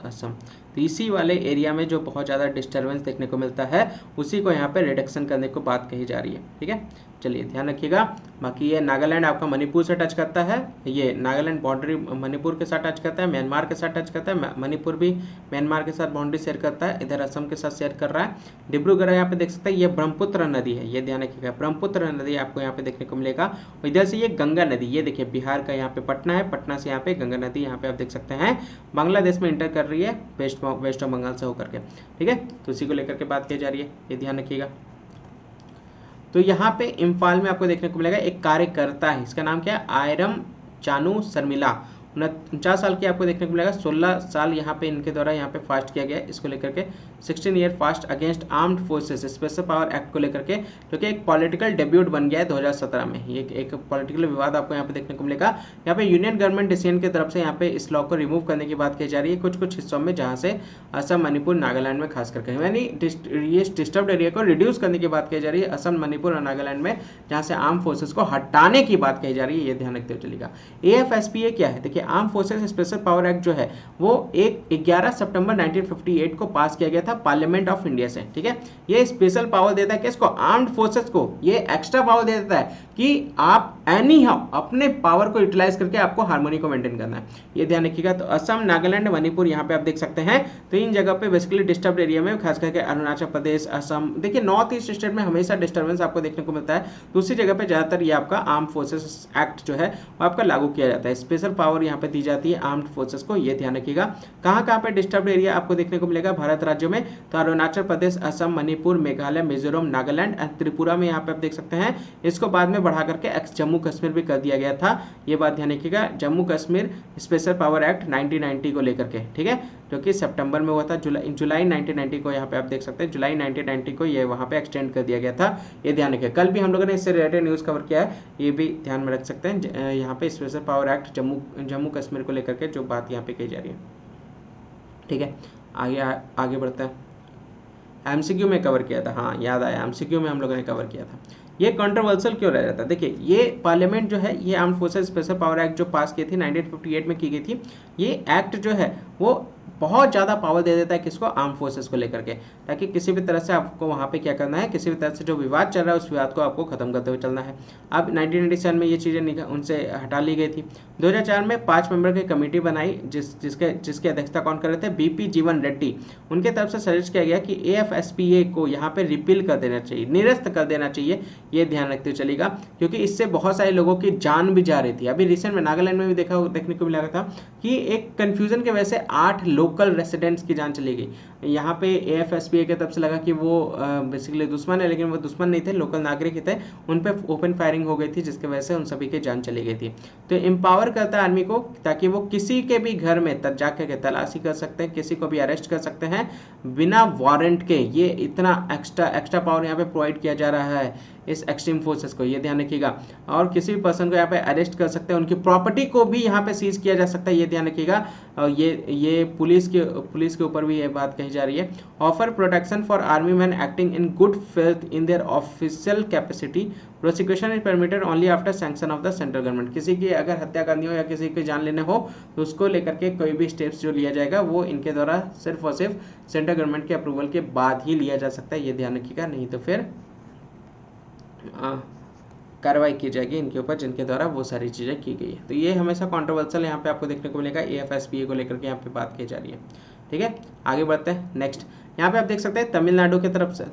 असम। तो इसी वाले एरिया में जो बहुत ज़्यादा डिस्टर्बेंस देखने को मिलता है उसी को यहाँ पे रिडक्शन करने को बात कही जा रही है, ठीक है। चलिए ध्यान रखिएगा। बाकी ये नागालैंड आपका मणिपुर से टच करता है, ये नागालैंड बाउंड्री मणिपुर के साथ टच करता है, म्यांमार के साथ टच करता है, मणिपुर भी म्यांमार के साथ बाउंड्री शेयर करता है, इधर असम के साथ शेयर कर रहा है। डिब्रूगढ़ यहाँ पे देख सकते हैं, ये ब्रह्मपुत्र नदी है, ये ध्यान रखिएगा, ब्रह्मपुत्र नदी आपको यहाँ पे देखने को मिलेगा। और इधर से ये गंगा नदी, ये देखिए बिहार का यहाँ पे पटना है, पटना से यहाँ पे गंगा नदी यहाँ पे आप देख सकते हैं बांग्लादेश में इंटर कर रही है वेस्ट बंगाल से होकर के, ठीक है। तो उसी को लेकर के बात की जा रही है, ये ध्यान रखिएगा। तो यहाँ पे इम्फाल में आपको देखने को मिलेगा एक कार्यकर्ता है, इसका नाम क्या है, आयरम चानू शर्मिला, 49 साल की आपको देखने को मिलेगा। 16 साल यहाँ पे इनके द्वारा यहाँ पे फास्ट किया गया है, इसको लेकर के 16 year fast against armed forces special power act को लेकर के, जो कि एक पॉलिटिकल डेब्यूट बन गया है 2017 में। ये एक पॉलिटिकल विवाद आपको यहाँ पे देखने को मिलेगा। यहाँ पे यूनियन गवर्नमेंट डिसीजन की तरफ से यहाँ पे इस लॉ को रिमूव करने की बात की जा रही है कुछ कुछ हिस्सों में, जहाँ से असम मणिपुर नागालैंड में खास करके, यानी ये डिस्टर्ब्ड एरिया को रिड्यूस करने की बात की जा रही है असम मणिपुर और नागालैंड में, जहाँ से आर्म फोर्सेस को हटाने की बात कही जा रही है, ये ध्यान रखते हुए चलेगा। AFSPA क्या है, देखिए arm forces special power act जो है वो 11 सितंबर 1958 को पास किया गया था पार्लियामेंट ऑफ इंडिया से, ठीक है। ये स्पेशल पावर देता है किसको, आर्म्ड फोर्सेस को, ये एक्स्ट्रा पावर दे देता है कि आप एनी हाउ अपने पावर को यूटिलाइज करके आपको हार्मोनी को मेंटेन करना है, ये ध्यान रखिएगा। तो असम नागालैंड मणिपुर यहाँ पे आप देख सकते हैं, तो इन जगह पे बेसिकली डिस्टर्ब एरिया में खास करके अरुणाचल प्रदेश, असम, देखिए नॉर्थ ईस्ट स्टेट में हमेशा डिस्टर्बेंस आपको देखने को मिलता है, दूसरी जगह पे ज्यादातर ये आपका आर्म फोर्सेस एक्ट जो है वो आपका लागू किया जाता है, स्पेशल पावर यहाँ पे दी जाती है आर्म्ड फोर्सेस को, ये ध्यान रखिएगा। कहाँ पे डिस्टर्ब एरिया आपको देखने को मिलेगा भारत राज्यों में, तो अरुणाचल प्रदेश, असम, मणिपुर, मेघालय, मिजोरम, नागालैंड एंड त्रिपुरा में यहाँ पे आप देख सकते हैं। इसको बाद में बढ़ा करके जम्मू कश्मीर भी कर दिया गया था, ये बात ध्यान रखिएगा। Jammu Kashmir special power act 1990 को लेकर के, ठीक है, जो कि सितंबर में हुआ था, जुलाई 1990 को यहाँ पे आप देख सकते हैं, जुलाई 1990 को ये वहाँ पे एक्सटेंड कर दिया गया था, ये ध्यान रखिए। कल भी हम लोगों ने इससे रिलेटेड न्यूज़ कवर किया है, ये भी ध्यान में रख सकते हैं। यहाँ पे special power act Jammu Kashmir को लेकर के जो बात यहाँ पे कही जा रही है, ठीक है। आगे बढ़ता है। एमसीक्यू में कवर किया था, हाँ याद आया, एमसीक्यू में हम लोगों ने कवर किया था। ये कंट्रोवर्शियल क्यों रह जाता है, देखिए ये पार्लियामेंट जो है, ये arm forces special power act जो पास की थी 1958 में की गई थी, ये एक्ट जो है वो बहुत ज़्यादा पावर दे देता है किसको, आर्म फोर्सेस को लेकर के, ताकि किसी भी तरह से आपको वहाँ पे क्या करना है, किसी भी तरह से जो विवाद चल रहा है उस विवाद को आपको खत्म करते हुए चलना है। अब 1997 में ये चीज़ें उनसे हटा ली गई थी। 2004 में 5 मेंबर की कमेटी बनाई, जिसकी अध्यक्षता कौन कर रहे थे, BP जीवन रेड्डी। उनके तरफ से सजेस्ट किया गया कि AFSPA को यहाँ पे रिपील कर देना चाहिए, निरस्त कर देना चाहिए, ये ध्यान रखते हुए चलेगा, क्योंकि इससे बहुत सारे लोगों की जान भी जा रही थी। अभी रिसेंट में नागालैंड में भी देखने को मिला था कि एक कंफ्यूजन की वजह से 8 लोकल रेसिडेंट्स की जान चली गई। यहाँ पे AFSPA की तरफ से लगा कि वो बेसिकली दुश्मन है, लेकिन वो दुश्मन नहीं थे, लोकल नागरिक ही थे, उन पे ओपन फायरिंग हो गई थी, जिसकी वजह से उन सभी की जान चली गई थी। तो एम्पावर करता है आर्मी को, ताकि वो किसी के भी घर में जाकर के तलाशी कर सकते हैं, किसी को भी अरेस्ट कर सकते हैं बिना वारंट के। ये इतना एक्स्ट्रा पावर यहाँ पे प्रोवाइड किया जा रहा है इस एक्सट्रीम फोर्सेस को, ये ध्यान रखिएगा। और किसी भी पर्सन को यहाँ पे अरेस्ट कर सकते हैं, उनकी प्रॉपर्टी को भी यहाँ पे सीज किया जा सकता है, ये ध्यान रखिएगा। और ये पुलिस के ऊपर भी ये बात कही जा रही है। Offer protection for army man acting in good faith in their official capacity, prosecution is permitted only after sanction of the central government. किसी की अगर हत्या करनी हो या किसी की जान लेने हो तो उसको लेकर के कोई भी स्टेप्स जो लिया जाएगा वो इनके द्वारा सिर्फ और सिर्फ सेंट्रल गवर्नमेंट के अप्रूवल के बाद ही लिया जा सकता है, ये ध्यान रखिएगा, नहीं तो फिर कार्रवाई की जाएगी इनके ऊपर जिनके द्वारा वो सारी चीज़ें की गई है। तो ये हमेशा कंट्रोवर्शियल यहाँ पे आपको देखने को मिलेगा, AFSPA को लेकर के यहाँ पे बात की जा रही है, ठीक है। आगे बढ़ते हैं नेक्स्ट। यहाँ पे आप देख सकते हैं तमिलनाडु की तरफ से,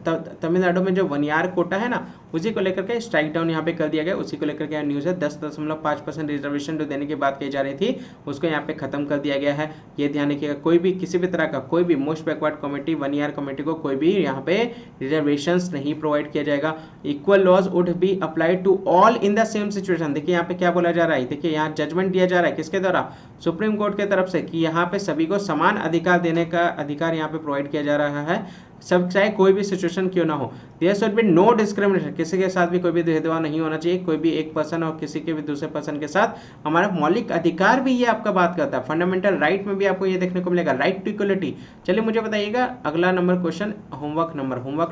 तमिलनाडु में जो वनियार कोटा है ना, उसी को लेकर के स्ट्राइक डाउन यहाँ पे कर दिया गया, उसी को लेकर के न्यूज़ है। 10.5% रिजर्वेशन जो देने की बात कही जा रही थी उसको यहाँ पे खत्म कर दिया गया है, ये ध्यान रखिएगा। कोई भी किसी भी तरह का कोई भी most backward community, Vanniyar community को कोई भी यहाँ पे रिजर्वेशंस नहीं प्रोवाइड किया जाएगा। Equal laws would be applied to all in the same situation. देखिए यहाँ पे क्या बोला जा रहा है, देखिए यहाँ जजमेंट दिया जा रहा है किसके द्वारा, सुप्रीम कोर्ट के तरफ से, कि यहाँ पे सभी को समान अधिकार देने का अधिकार यहाँ पे प्रोवाइड किया जा रहा है, सब चाहे कोई भी सिचुएशन क्यों ना हो। There should be no discrimination, किसी के साथ भी कोई भी भेदभाव नहीं होना चाहिए, कोई भी एक पर्सन और किसी के भी दूसरे पर्सन के साथ। हमारा मौलिक अधिकार भी ये आपका बात करता है, फंडामेंटल राइट में भी आपको ये देखने को मिलेगा, राइट टू इक्वलिटी। चलिए मुझे बताइएगा अगला number question, homework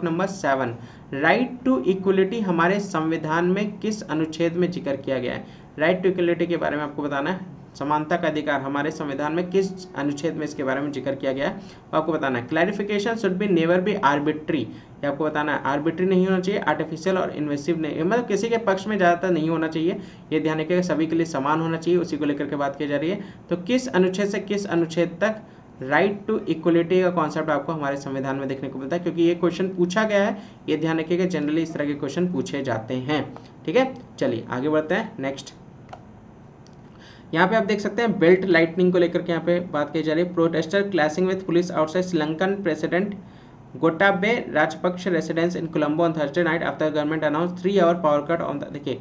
number 7, right to equality हमारे संविधान में किस अनुच्छेद में जिक्र किया गया है। राइट टू इक्वलिटी के बारे में आपको बताना है, समानता का अधिकार हमारे संविधान में किस अनुच्छेद में इसके बारे में जिक्र किया गया है वो आपको बताना है। Clarification should be never be arbitrary, ये आपको बताना है। आर्बिट्री नहीं होना चाहिए, आर्टिफिशियल और इन्वेसिव नहीं, मतलब किसी के पक्ष में ज़्यादातर नहीं होना चाहिए, ये ध्यान रखिएगा। सभी के लिए समान होना चाहिए, उसी को लेकर के बात की जा रही है। तो किस अनुच्छेद से किस अनुच्छेद तक राइट टू इक्वलिटी का कॉन्सेप्ट आपको हमारे संविधान में देखने को मिलता है, क्योंकि ये क्वेश्चन पूछा गया है, ये ध्यान रखिएगा। जनरली इस तरह के क्वेश्चन पूछे जाते हैं। ठीक है, चलिए आगे बढ़ते हैं। नेक्स्ट यहाँ पे आप देख सकते हैं बेल्ट लाइटनिंग को लेकर के यहाँ पे बात की जा रही है। Protester clashing with police outside Sri Lankan president Gotabaya Rajapaksa residence in Colombo on Thursday night after government announce 3 hour power cut on the, देखिए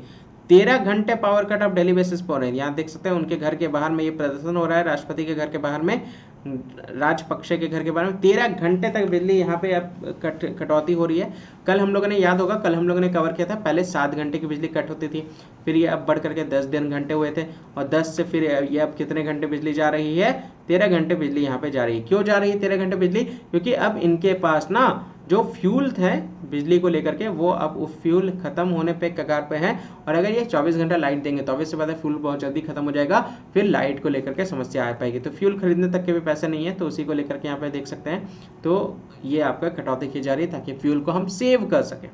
13 घंटे पावर कट अब डेली बेसिस पर हो रहे हैं। यहाँ देख सकते हैं उनके घर के बाहर में ये प्रदर्शन हो रहा है, राष्ट्रपति के घर के बाहर में, राजपक्षे के घर के बारे में 13 घंटे तक बिजली यहाँ पे अब कटौती हो रही है। कल हम लोगों ने, याद होगा कल हम लोगों ने कवर किया था, पहले 7 घंटे की बिजली कट होती थी, फिर ये अब बढ़ करके 10 घंटे हुए थे, और 10 से फिर ये अब कितने घंटे बिजली जा रही है, 13 घंटे बिजली यहाँ पे जा रही है। क्यों जा रही है 13 घंटे बिजली? क्योंकि अब इनके पास ना जो फ्यूल थे बिजली को लेकर के, वो अब उस फ्यूल खत्म होने पे कगार पे है, और अगर ये 24 घंटा लाइट देंगे तो ऑब्वियस सी बात है फ्यूल बहुत जल्दी खत्म हो जाएगा, फिर लाइट को लेकर के समस्या आ पाएगी। तो फ्यूल खरीदने तक के भी पैसे नहीं है, तो उसी को लेकर के यहाँ पे देख सकते हैं, तो ये आपका कटौती की जा रही है ताकि फ्यूल को हम सेव कर सकें।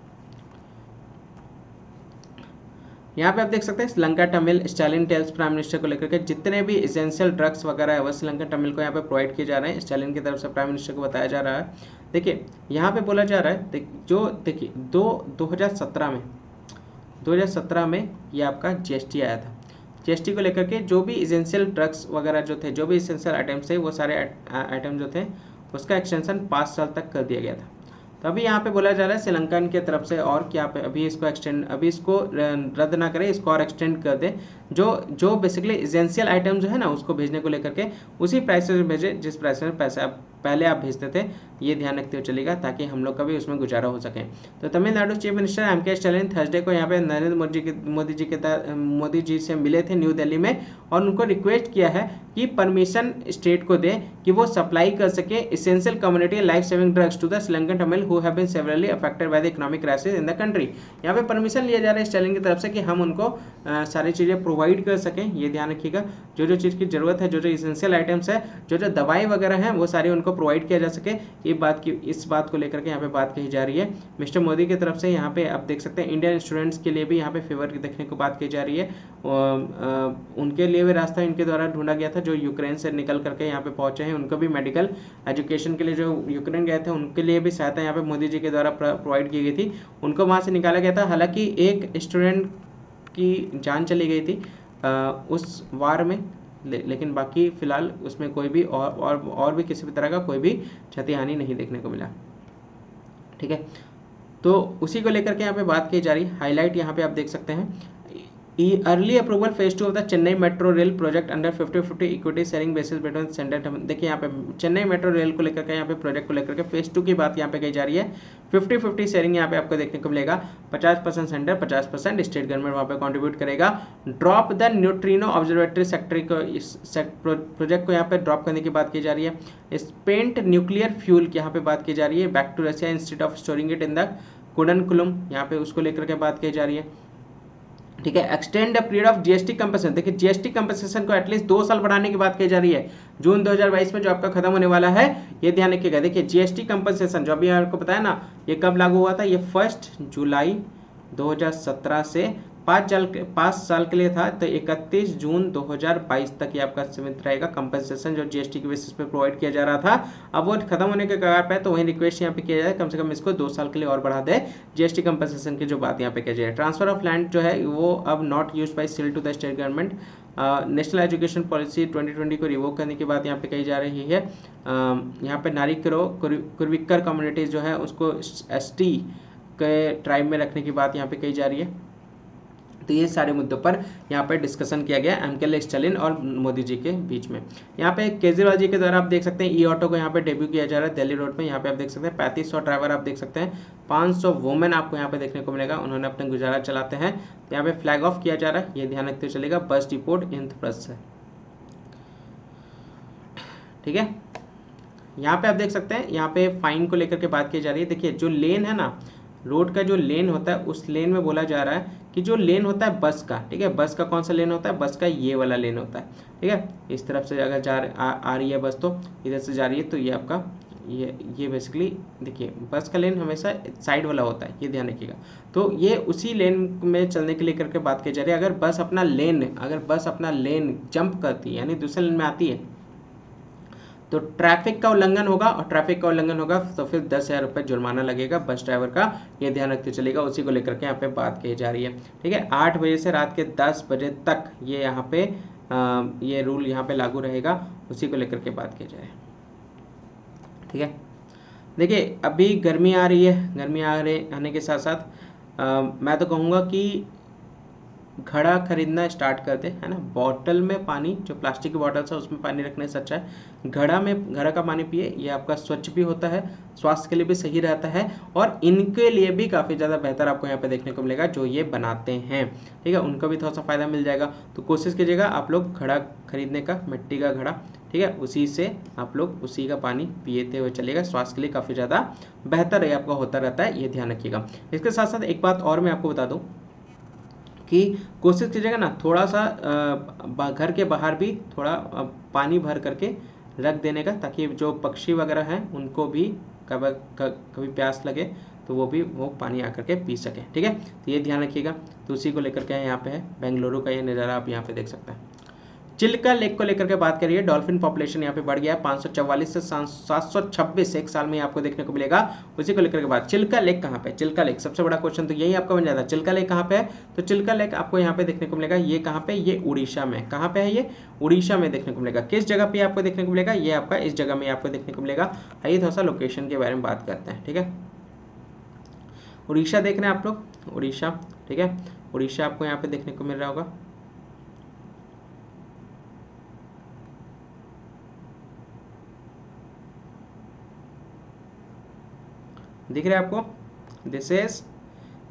यहाँ पे आप देख सकते हैं Sri Lanka Tamil Stalin tells prime minister को लेकर के जितने भी एसेंशियल ड्रग्स वगैरह है वो श्रीलंका तमिल को यहाँ पे प्रोवाइड किए जा रहे हैं, स्टालिन की तरफ से प्राइम मिनिस्टर को बताया जा रहा है। देखिए यहाँ पे बोला जा रहा है, देखिए 2017 में ये आपका जीएसटी आया था। जीएसटी को लेकर के जो भी एसेंशियल ड्रग्स वगैरह जो थे, जो भी एसेंशियल आइटम्स थे, वो सारे आइटम जो थे उसका एक्सटेंशन 5 साल तक कर दिया गया था। तो अभी यहाँ पे बोला जा रहा है श्रीलंका की तरफ से और क्या पे अभी इसको रद्द ना करें, इसको और एक्सटेंड कर दे। जो बेसिकली एसेंशियल आइटम जो है ना उसको भेजने को लेकर के उसी प्राइस से भेजे जिस प्राइस में पैसा पहले आप भेजते थे, ये ध्यान रखते हुए चलेगा ताकि हम लोग का भी उसमें गुजारा हो सके। तो Tamil Nadu chief minister MK. Stalin Thursday को यहाँ पे नरेंद्र मोदी जी से मिले थे न्यू दिल्ली में, और उनको रिक्वेस्ट किया है कि परमिशन स्टेट को दे कि वो सप्लाई कर सके essential community life saving drugs to the Sri Lankan Tamil who have been severely affected by the economic crisis in the country. यहाँ पे परमिशन लिया जा रहा है स्टालिन की तरफ से कि हम उनको सारी चीज़ें प्रोवाइड कर सकें। ये ध्यान रखिएगा, जो चीज़ की जरूरत है, जो एसेंशियल आइटम्स है, जो दवाई वगैरह हैं, वो सारी उनको प्रोवाइड किया जा सके। इस बात को लेकर के यहाँ पे बात कही जा रही है मिस्टर मोदी की तरफ से। यहाँ पे आप देख सकते हैं इंडियन स्टूडेंट्स के लिए भी यहाँ पे फेवर देखने को बात की जा रही है। उनके लिए भी रास्ता इनके द्वारा ढूंढा गया था, जो यूक्रेन से निकल करके यहाँ पे पहुंचे हैं, उनको भी मेडिकल एजुकेशन के लिए जो यूक्रेन गए थे उनके लिए भी सहायता यहाँ पे मोदी जी के द्वारा प्रोवाइड की गई थी। उनको वहाँ से निकाला गया था। हालांकि एक स्टूडेंट की जान चली गई थी उस वार में, लेकिन बाकी फिलहाल उसमें कोई भी और भी किसी भी तरह का कोई भी क्षति हानि नहीं देखने को मिला। ठीक है, तो उसी को लेकर के यहाँ पे बात की जा रही है। हाईलाइट यहाँ पे आप देख सकते हैं, early approval phase 2 of the Chennai metro rail project under 50-50 equity sharing basis between central. देखिए यहाँ पे चेन्नई मेट्रो रेल को लेकर के यहाँ पे प्रोजेक्ट को लेकर के फेज 2 की बात यहाँ पे कही जा रही है। 50-50 शेयरिंग यहाँ पे आपको देखने को मिलेगा, 50% सेंटर 50% स्टेट गवर्नमेंट वहाँ पे कंट्रीब्यूट करेगा। Drop the neutrino observatory sector को, इस प्रोजेक्ट को यहाँ पे ड्रॉप करने की बात की जा रही है। स्पेंट न्यूक्लियर फ्यूल की यहाँ पे बात की जा रही है, back to Russia institute of storing it in the Kudankulam, यहाँ पे उसको लेकर के बात की जा रही है। ठीक है, extend the period of GST compensation. देखिए जीएसटी कंपनसेशन को एटलीस्ट 2 साल बढ़ाने की बात की जा रही है, जून 2022 में जो आपका खत्म होने वाला है, ये ध्यान रखिएगा। देखिए जीएसटी कंपनसेशन जो अभी आपको बताया ना, ये कब लागू हुआ था, ये 1 जुलाई 2017 से 5 साल के लिए था। तो 31 जून 2022 तक ये आपका सीमित रहेगा कंपनसेशन जो जीएसटी के बेसिस पे प्रोवाइड किया जा रहा था। अब वो खत्म होने के कगार पे है, तो वही रिक्वेस्ट यहाँ पे किया जाए कम से कम इसको 2 साल के लिए और बढ़ा दे जीएसटी कंपनसेशन की जो बात यहाँ पे किया जाए। ट्रांसफर ऑफ लैंड जो है वो अब नॉट यूज बाई सिल to the state government. National education policy 2020 को रिवोक करने की बात यहाँ पे कही जा रही है। यहाँ पे नारिकरो कुर्विक्कर कम्युनिटीज जो है उसको एसटी के ट्राइब में रखने की बात यहाँ पे कही जा रही है। तो ये सारे मुद्दों पर यहाँ पे डिस्कशन किया गया एम.के. स्टालिन और मोदी जी के बीच में। यहाँ पे केजरीवाल जी के द्वारा आप देख सकते हैं ई ऑटो को यहाँ पे डेब्यू किया जा रहा है दिल्ली रोड में। यहाँ पे आप देख सकते हैं 3500 ड्राइवर आप देख सकते हैं, 500 वुमेन आपको यहाँ पे देखने को मिलेगा, उन्होंने अपने गुजारा चलाते हैं। यहाँ पे फ्लैग ऑफ किया जा रहा है, ये ध्यान रखते हुए चलेगा। बस डिपोट इंद्रप्रस्थ है। ठीक है, यहाँ पे आप देख सकते हैं, यहाँ पे फाइन को लेकर के बात की जा रही है। देखिए जो लेन है ना, रोड का जो लेन होता है उस लेन में बोला जा रहा है कि जो लेन होता है बस का, ठीक है, बस का कौन सा लेन होता है, बस का ये वाला लेन होता है, ठीक है। इस तरफ से अगर आ रही है बस तो इधर से जा रही है, तो ये आपका ये बेसिकली देखिए बस का लेन हमेशा साइड वाला होता है, ये ध्यान रखिएगा। तो ये उसी लेन में चलने के लिए करके बात की जा रही है। अगर बस अपना लेन जंप करती है यानी दूसरे लेन में आती है तो ट्रैफिक का उल्लंघन होगा, और ट्रैफिक का उल्लंघन होगा तो फिर 10,000 रुपये जुर्माना लगेगा बस ड्राइवर का, ये ध्यान रखते चलेगा। उसी को लेकर के यहाँ पे बात की जा रही है, ठीक है। 8 बजे से रात के 10 बजे तक ये यहाँ पे ये रूल यहाँ पे लागू रहेगा, उसी को लेकर के बात की जाए, ठीक है। देखिए अभी गर्मी आ रही है, गर्मी आने के साथ साथ मैं तो कहूँगा कि घड़ा खरीदना स्टार्ट कर दे, है ना। बॉटल में पानी, जो प्लास्टिक की बॉटल्स है उसमें पानी रखने से अच्छा है घड़ा का पानी पिए। ये आपका स्वच्छ भी होता है, स्वास्थ्य के लिए भी सही रहता है, और इनके लिए भी काफ़ी ज़्यादा बेहतर आपको यहाँ पे देखने को मिलेगा जो ये बनाते हैं, ठीक है। उनका भी थोड़ा सा फ़ायदा मिल जाएगा। तो कोशिश कीजिएगा आप लोग घड़ा खरीदने का, मिट्टी का घड़ा, ठीक है, उसी से आप लोग उसी का पानी पीते हुए चलेगा, स्वास्थ्य के लिए काफ़ी ज़्यादा बेहतर है आपका होता रहता है, ये ध्यान रखिएगा। इसके साथ साथ एक बात और मैं आपको बता दूँ कि कोशिश कीजिएगा ना थोड़ा सा घर के बाहर भी थोड़ा पानी भर करके रख देने का, ताकि जो पक्षी वगैरह हैं उनको भी कभी प्यास लगे तो वो पानी आकर के पी सके, ठीक है। तो ये ध्यान रखिएगा। तो उसी को लेकर के यहाँ पे है बेंगलुरु का ये नज़ारा आप यहाँ पे देख सकते हैं। चिल्का लेक को लेकर के बात करिए, डॉल्फिन पॉपुलेशन यहाँ पे बढ़ गया है 544 से 726 एक साल में आपको देखने को मिलेगा। उसी को लेकर के बात, चिल्का लेक कहाँ पे, चिल्का लेक सबसे बड़ा क्वेश्चन तो यही आपका बन जाता है। चिल्का लेक कहाँ पे है, तो चिल्का लेक आपको यहाँ पे देखने को मिलेगा, ये कहाँ पे, ये उड़ीसा में। कहाँ पे है ये, उड़ीसा में देखने को मिलेगा। किस जगह पे आपको देखने को मिलेगा, ये आपका इस जगह में आपको देखने को मिलेगा। आइए थोड़ा सा लोकेशन के बारे में बात करते हैं, ठीक है। उड़ीसा देख रहे हैं आप लोग, उड़ीसा, ठीक है, उड़ीसा आपको यहाँ पे देखने को मिल रहा होगा। दिख रहा है आपको, दिस इज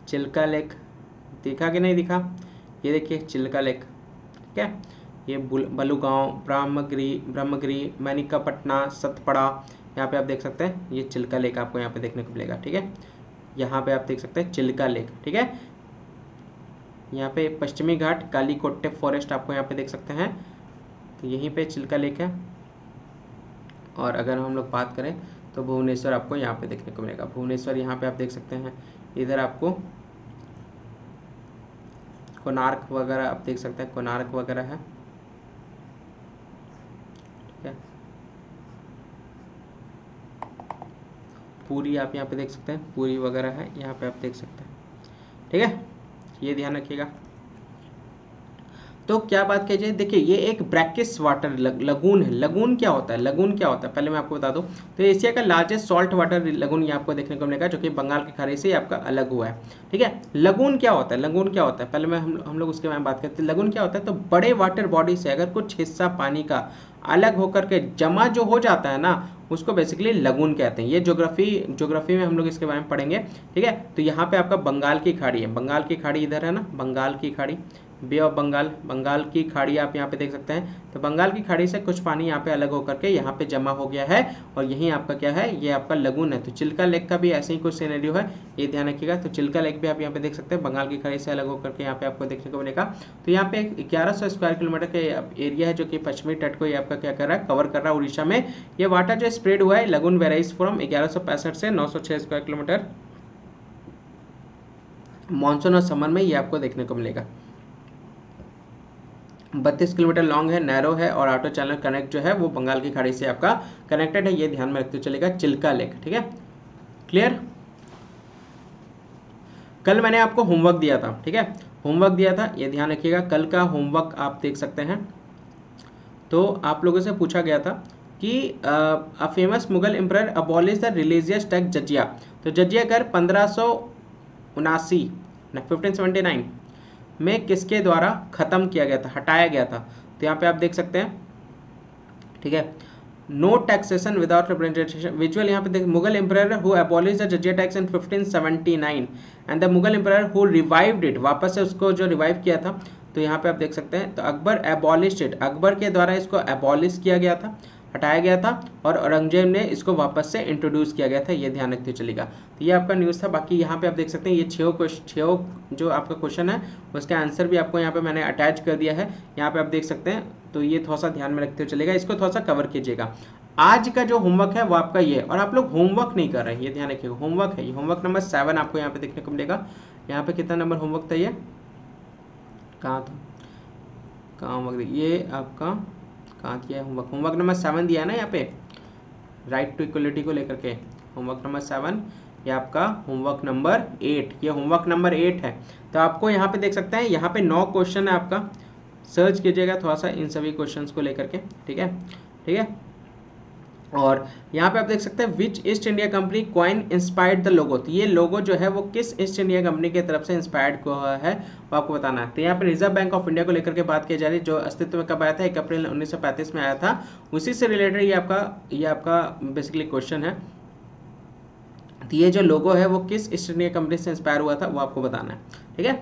चिल्का लेक, दिखा कि नहीं दिखा, ये देखिए चिल्का लेक, ठीक है। ये बलुगांव, ब्रह्मगिरी, मणिकापटना, सतपड़ा, यहाँ पे आप देख सकते हैं ये चिल्का लेक आपको यहाँ पे देखने को मिलेगा, ठीक है। यहाँ पे आप देख सकते हैं चिल्का लेक, ठीक है। यहाँ पे पश्चिमी घाट, कालीकोटे फॉरेस्ट आपको यहाँ पे देख सकते हैं, तो यहीं पे चिल्का लेक है। और अगर हम लोग बात करें तो भुवनेश्वर आपको यहाँ पे देखने को मिलेगा। भुवनेश्वर यहाँ पे आप देख सकते हैं, इधर आपको कोणार्क वगैरह आप देख सकते हैं, कोणार्क वगैरह है, ठीक है। पूरी आप यहाँ पे देख सकते हैं, पूरी वगैरह है यहाँ पे आप देख सकते हैं, ठीक है। ये ध्यान रखिएगा। तो क्या बात कीजिए, देखिए ये एक ब्रैकिश वाटर लगून है। लगून क्या होता है, लगून क्या होता है पहले मैं आपको बता दूं। तो एशिया का लार्जेस्ट सॉल्ट वाटर लगून ये आपको देखने को मिलेगा, जो कि बंगाल की खाड़ी से आपका अलग हुआ है, ठीक है। लगून क्या होता है, लगून क्या होता है पहले मैं हम लोग उसके बारे में बात करते हैं। लगून क्या होता है, तो बड़े वाटर बॉडी से अगर कुछ हिस्सा पानी का अलग होकर के जमा जो हो जाता है ना, उसको बेसिकली लगून कहते हैं। ये ज्योग्राफी में हम लोग इसके बारे में पढ़ेंगे, ठीक है। तो यहाँ पे आपका बंगाल की खाड़ी है, बंगाल की खाड़ी इधर है ना, बंगाल की खाड़ी, बे ऑफ बंगाल, बंगाल की खाड़ी आप यहाँ पे देख सकते हैं। तो बंगाल की खाड़ी से कुछ पानी यहाँ पे अलग होकर के यहाँ पे जमा हो गया है, और यही आपका क्या है, ये आपका लगून है। तो चिल्का लेक का भी ऐसे ही कुछ सिनेरियो है, ये ध्यान रखिएगा। तो चिल्का लेक भी आप यहाँ पे देख सकते हैं, बंगाल की खाड़ी से अलग होकर के यहाँ पे आपको देखने को मिलेगा। तो यहाँ पे 1100 स्क्वायर किलोमीटर के एरिया है, जो कि पश्चिमी तट को ये आपका क्या कर रहा है, कवर कर रहा है उड़ीसा में। ये वाटर जो स्प्रेड हुआ है, लगून वेराइज फ्रॉम 1165 से 906 स्क्वायर किलोमीटर मानसून और समर में ये आपको देखने को मिलेगा। 32 किलोमीटर लॉन्ग है, नैरो है, और ऑटो चैनल कनेक्ट जो है वो बंगाल की खाड़ी से आपका कनेक्टेड है, ये ध्यान में रखते चलेगा। चिल्का लेक, ठीक है, क्लियर। कल मैंने आपको होमवर्क दिया था, ठीक है, होमवर्क दिया था, ये ध्यान रखिएगा। कल का होमवर्क आप देख सकते हैं। तो आप लोगों से पूछा गया था कि a famous Mughal emperor abolish the religious tax jizya. तो जजिया कर 1579 में किसके द्वारा खत्म किया गया था, हटाया गया था। तो यहाँ पे आप देख सकते हैं, ठीक है, no taxation without representation. Visual यहाँ पे देख, Mughal emperor who abolish the jizya tax in 1579 and the Mughal emperor who revived it, वापस से उसको जो रिवाइव किया था। तो यहाँ पे आप देख सकते हैं, तो अकबर एबॉलिश्ड इट, अकबर के द्वारा इसको एबॉलिश किया गया था, हटाया गया था और औरंगजेब ने इसको वापस से इंट्रोड्यूस किया गया था, ये ध्यान रखते चलेगा। तो ये आपका न्यूज़ था। बाकी यहाँ पे आप देख सकते हैं ये छः जो आपका क्वेश्चन है उसका आंसर भी आपको यहाँ पे मैंने अटैच कर दिया है, यहाँ पे आप देख सकते हैं। तो ये थोड़ा सा ध्यान में रखते हुए चलेगा, इसको थोड़ा सा कवर कीजिएगा। आज का जो होमवर्क है वो आपका ये, और आप लोग होमवर्क नहीं कर रहे हैं, ये ध्यान रखिएगा। होमवर्क है ये, होमवर्क नंबर 7 आपको यहाँ पे देखने को मिलेगा। यहाँ पे कितना नंबर होमवर्क था, ये कहाँ था, कहाँ होमवर्क, ये आपका कहाँ दिया है होमवर्क, होमवर्क नंबर 7 दिया है ना यहाँ पे, राइट टू इक्वलिटी को लेकर के होमवर्क नंबर 7, ये आपका होमवर्क नंबर 8, ये होमवर्क नंबर 8 है। तो आपको यहाँ पे देख सकते हैं, यहाँ पे 9 क्वेश्चन है आपका, सर्च कीजिएगा थोड़ा सा इन सभी क्वेश्चंस को लेकर के, ठीक है, ठीक है। और यहाँ पे आप देख सकते हैं which East India Company coin inspired the logo, तो ये लोगो जो है वो किस ईस्ट इंडिया कंपनी की तरफ से इंस्पायर्ड है वो आपको बताना है। तो यहाँ पे रिजर्व बैंक ऑफ इंडिया को लेकर के बात की जा रही है, जो अस्तित्व में कब आया था, 1 अप्रैल 1935 में आया था, उसी से रिलेटेड ये आपका बेसिकली क्वेश्चन है। तो ये जो लोगो है वो किस ईस्ट इंडिया कंपनी से इंस्पायर हुआ था वो आपको बताना है, ठीक है।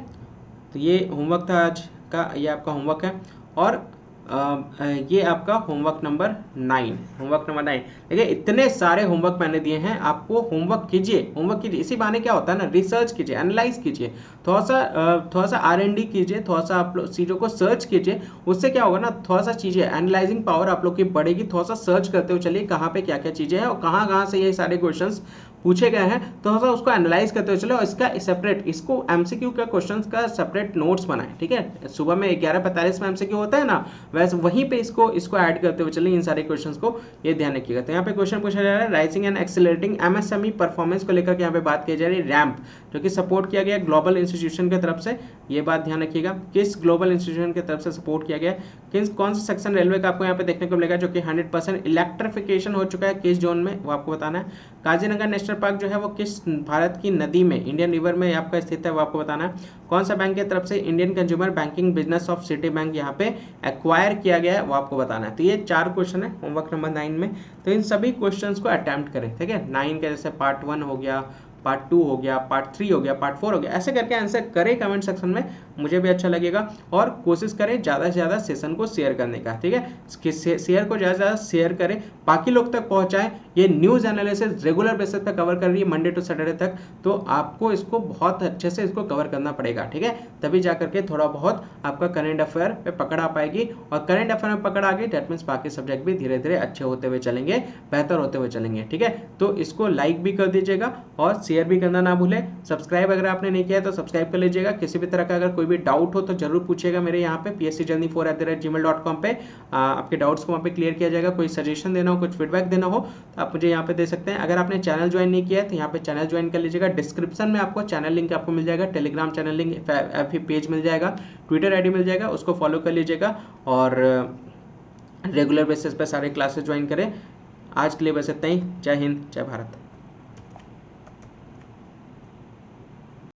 तो ये होमवर्क था आज का, ये आपका होमवर्क है। और ये आपका होमवर्क नंबर 9, होमवर्क नंबर 9। देखिए इतने सारे होमवर्क मैंने दिए हैं आपको, होमवर्क कीजिए, इसी बहाने क्या होता है ना, रिसर्च कीजिए, एनालाइज कीजिए, थोड़ा सा R&D कीजिए, थोड़ा सा आप लोग चीज़ों को सर्च कीजिए। उससे क्या होगा ना, थोड़ा सा चीज़ें एनालाइजिंग पावर आप लोग की बढ़ेगी। थोड़ा सा सर्च करते हुए चलिए कहाँ पे क्या क्या चीज़ें हैं और कहाँ से ये सारे क्वेश्चंस पूछे गए हैं, थोड़ा सा उसको एनालाइज करते हुए चलो। इसका सेपरेट, इसको MCQ का क्वेश्चंस का सेपरेट नोट्स बनाएं, ठीक है। सुबह में 11:45 में MCQ होता है ना, वैसे वहीं पे इसको ऐड करते हुए चलिए इन सारे क्वेश्चंस को, ये ध्यान रखिएगा। तो यहाँ पे क्वेश्चन पूछा जा रहा है rising and accelerating MSME performance को लेकर के यहाँ पे बात की जा रही है, रैम्प जो कि सपोर्ट किया गया ग्लोबल इंस्टीट्यूशन की तरफ से, ये बात ध्यान रखिएगा। किस ग्लोबल इंस्टीट्यूशन की तरफ से सपोर्ट किया गया, कौन सा सेक्शन रेलवे का आपको यहाँ पे देखने को मिलेगा जो कि 100% इलेक्ट्रिफिकेशन हो चुका है, किस जोन में वो आपको बताना है। काजीरंगा नेशनल पार्क जो है वो किस भारत की नदी में, इंडियन रिवर में आपका स्थित है, वो आपको बताना है। कौन सा बैंक की तरफ से Indian consumer banking business of city bank यहाँ पे एक्वायर किया गया है, वो आपको बताना है। तो ये 4 क्वेश्चन है होमवर्क नंबर 9 में। तो इन सभी क्वेश्चंस को अटेम्प्ट करें, ठीक है। 9 का जैसे पार्ट 1 हो गया, पार्ट 2 हो गया, पार्ट 3 हो गया, पार्ट 4 हो गया, ऐसे करके आंसर करें कमेंट सेक्शन में, मुझे भी अच्छा लगेगा। और कोशिश करें ज़्यादा से ज़्यादा सेशन को शेयर करने का, ठीक है। शेयर को ज़्यादा से ज़्यादा शेयर करें, बाकी लोग तक पहुँचाएं। ये न्यूज़ एनालिसिस रेगुलर बेसिस पे कवर कर रही है मंडे टू सैटरडे तक, तो आपको इसको बहुत अच्छे से इसको कवर करना पड़ेगा, ठीक है। तभी जा करके थोड़ा बहुत आपका करंट अफेयर पे पकड़ आ पाएगी, और करंट अफेयर में पकड़ आ गई डेट मीन्स बाकी सब्जेक्ट भी धीरे धीरे अच्छे होते हुए चलेंगे, बेहतर होते हुए चलेंगे, ठीक है। तो इसको लाइक भी कर दीजिएगा और शेयर भी करना ना भूलें। सब्सक्राइब अगर आपने नहीं किया है तो सब्सक्राइब कर लीजिएगा। किसी भी तरह का अगर कोई भी डाउट हो तो जरूर पूछिएगा मेरे यहाँ पे pscjourney4@gmail.com पे, आपके डाउट्स को वहाँ पे क्लियर किया जाएगा। कोई सजेशन देना हो, कुछ फीडबैक देना हो तो आप मुझे यहाँ पे दे सकते हैं। अगर आपने चैनल ज्वाइन नहीं किया है तो यहाँ पे चैनल ज्वाइन कर लीजिएगा। डिस्क्रिप्शन में आपको चैनल लिंक आपको मिल जाएगा, टेलीग्राम चैनल लिंक, पेज मिल जाएगा, ट्विटर ID मिल जाएगा, उसको फॉलो कर लीजिएगा और रेगुलर बेसिस पे सारे क्लासेस ज्वाइन करें। आज के लिए बस इतना ही। जय हिंद, जय भारत।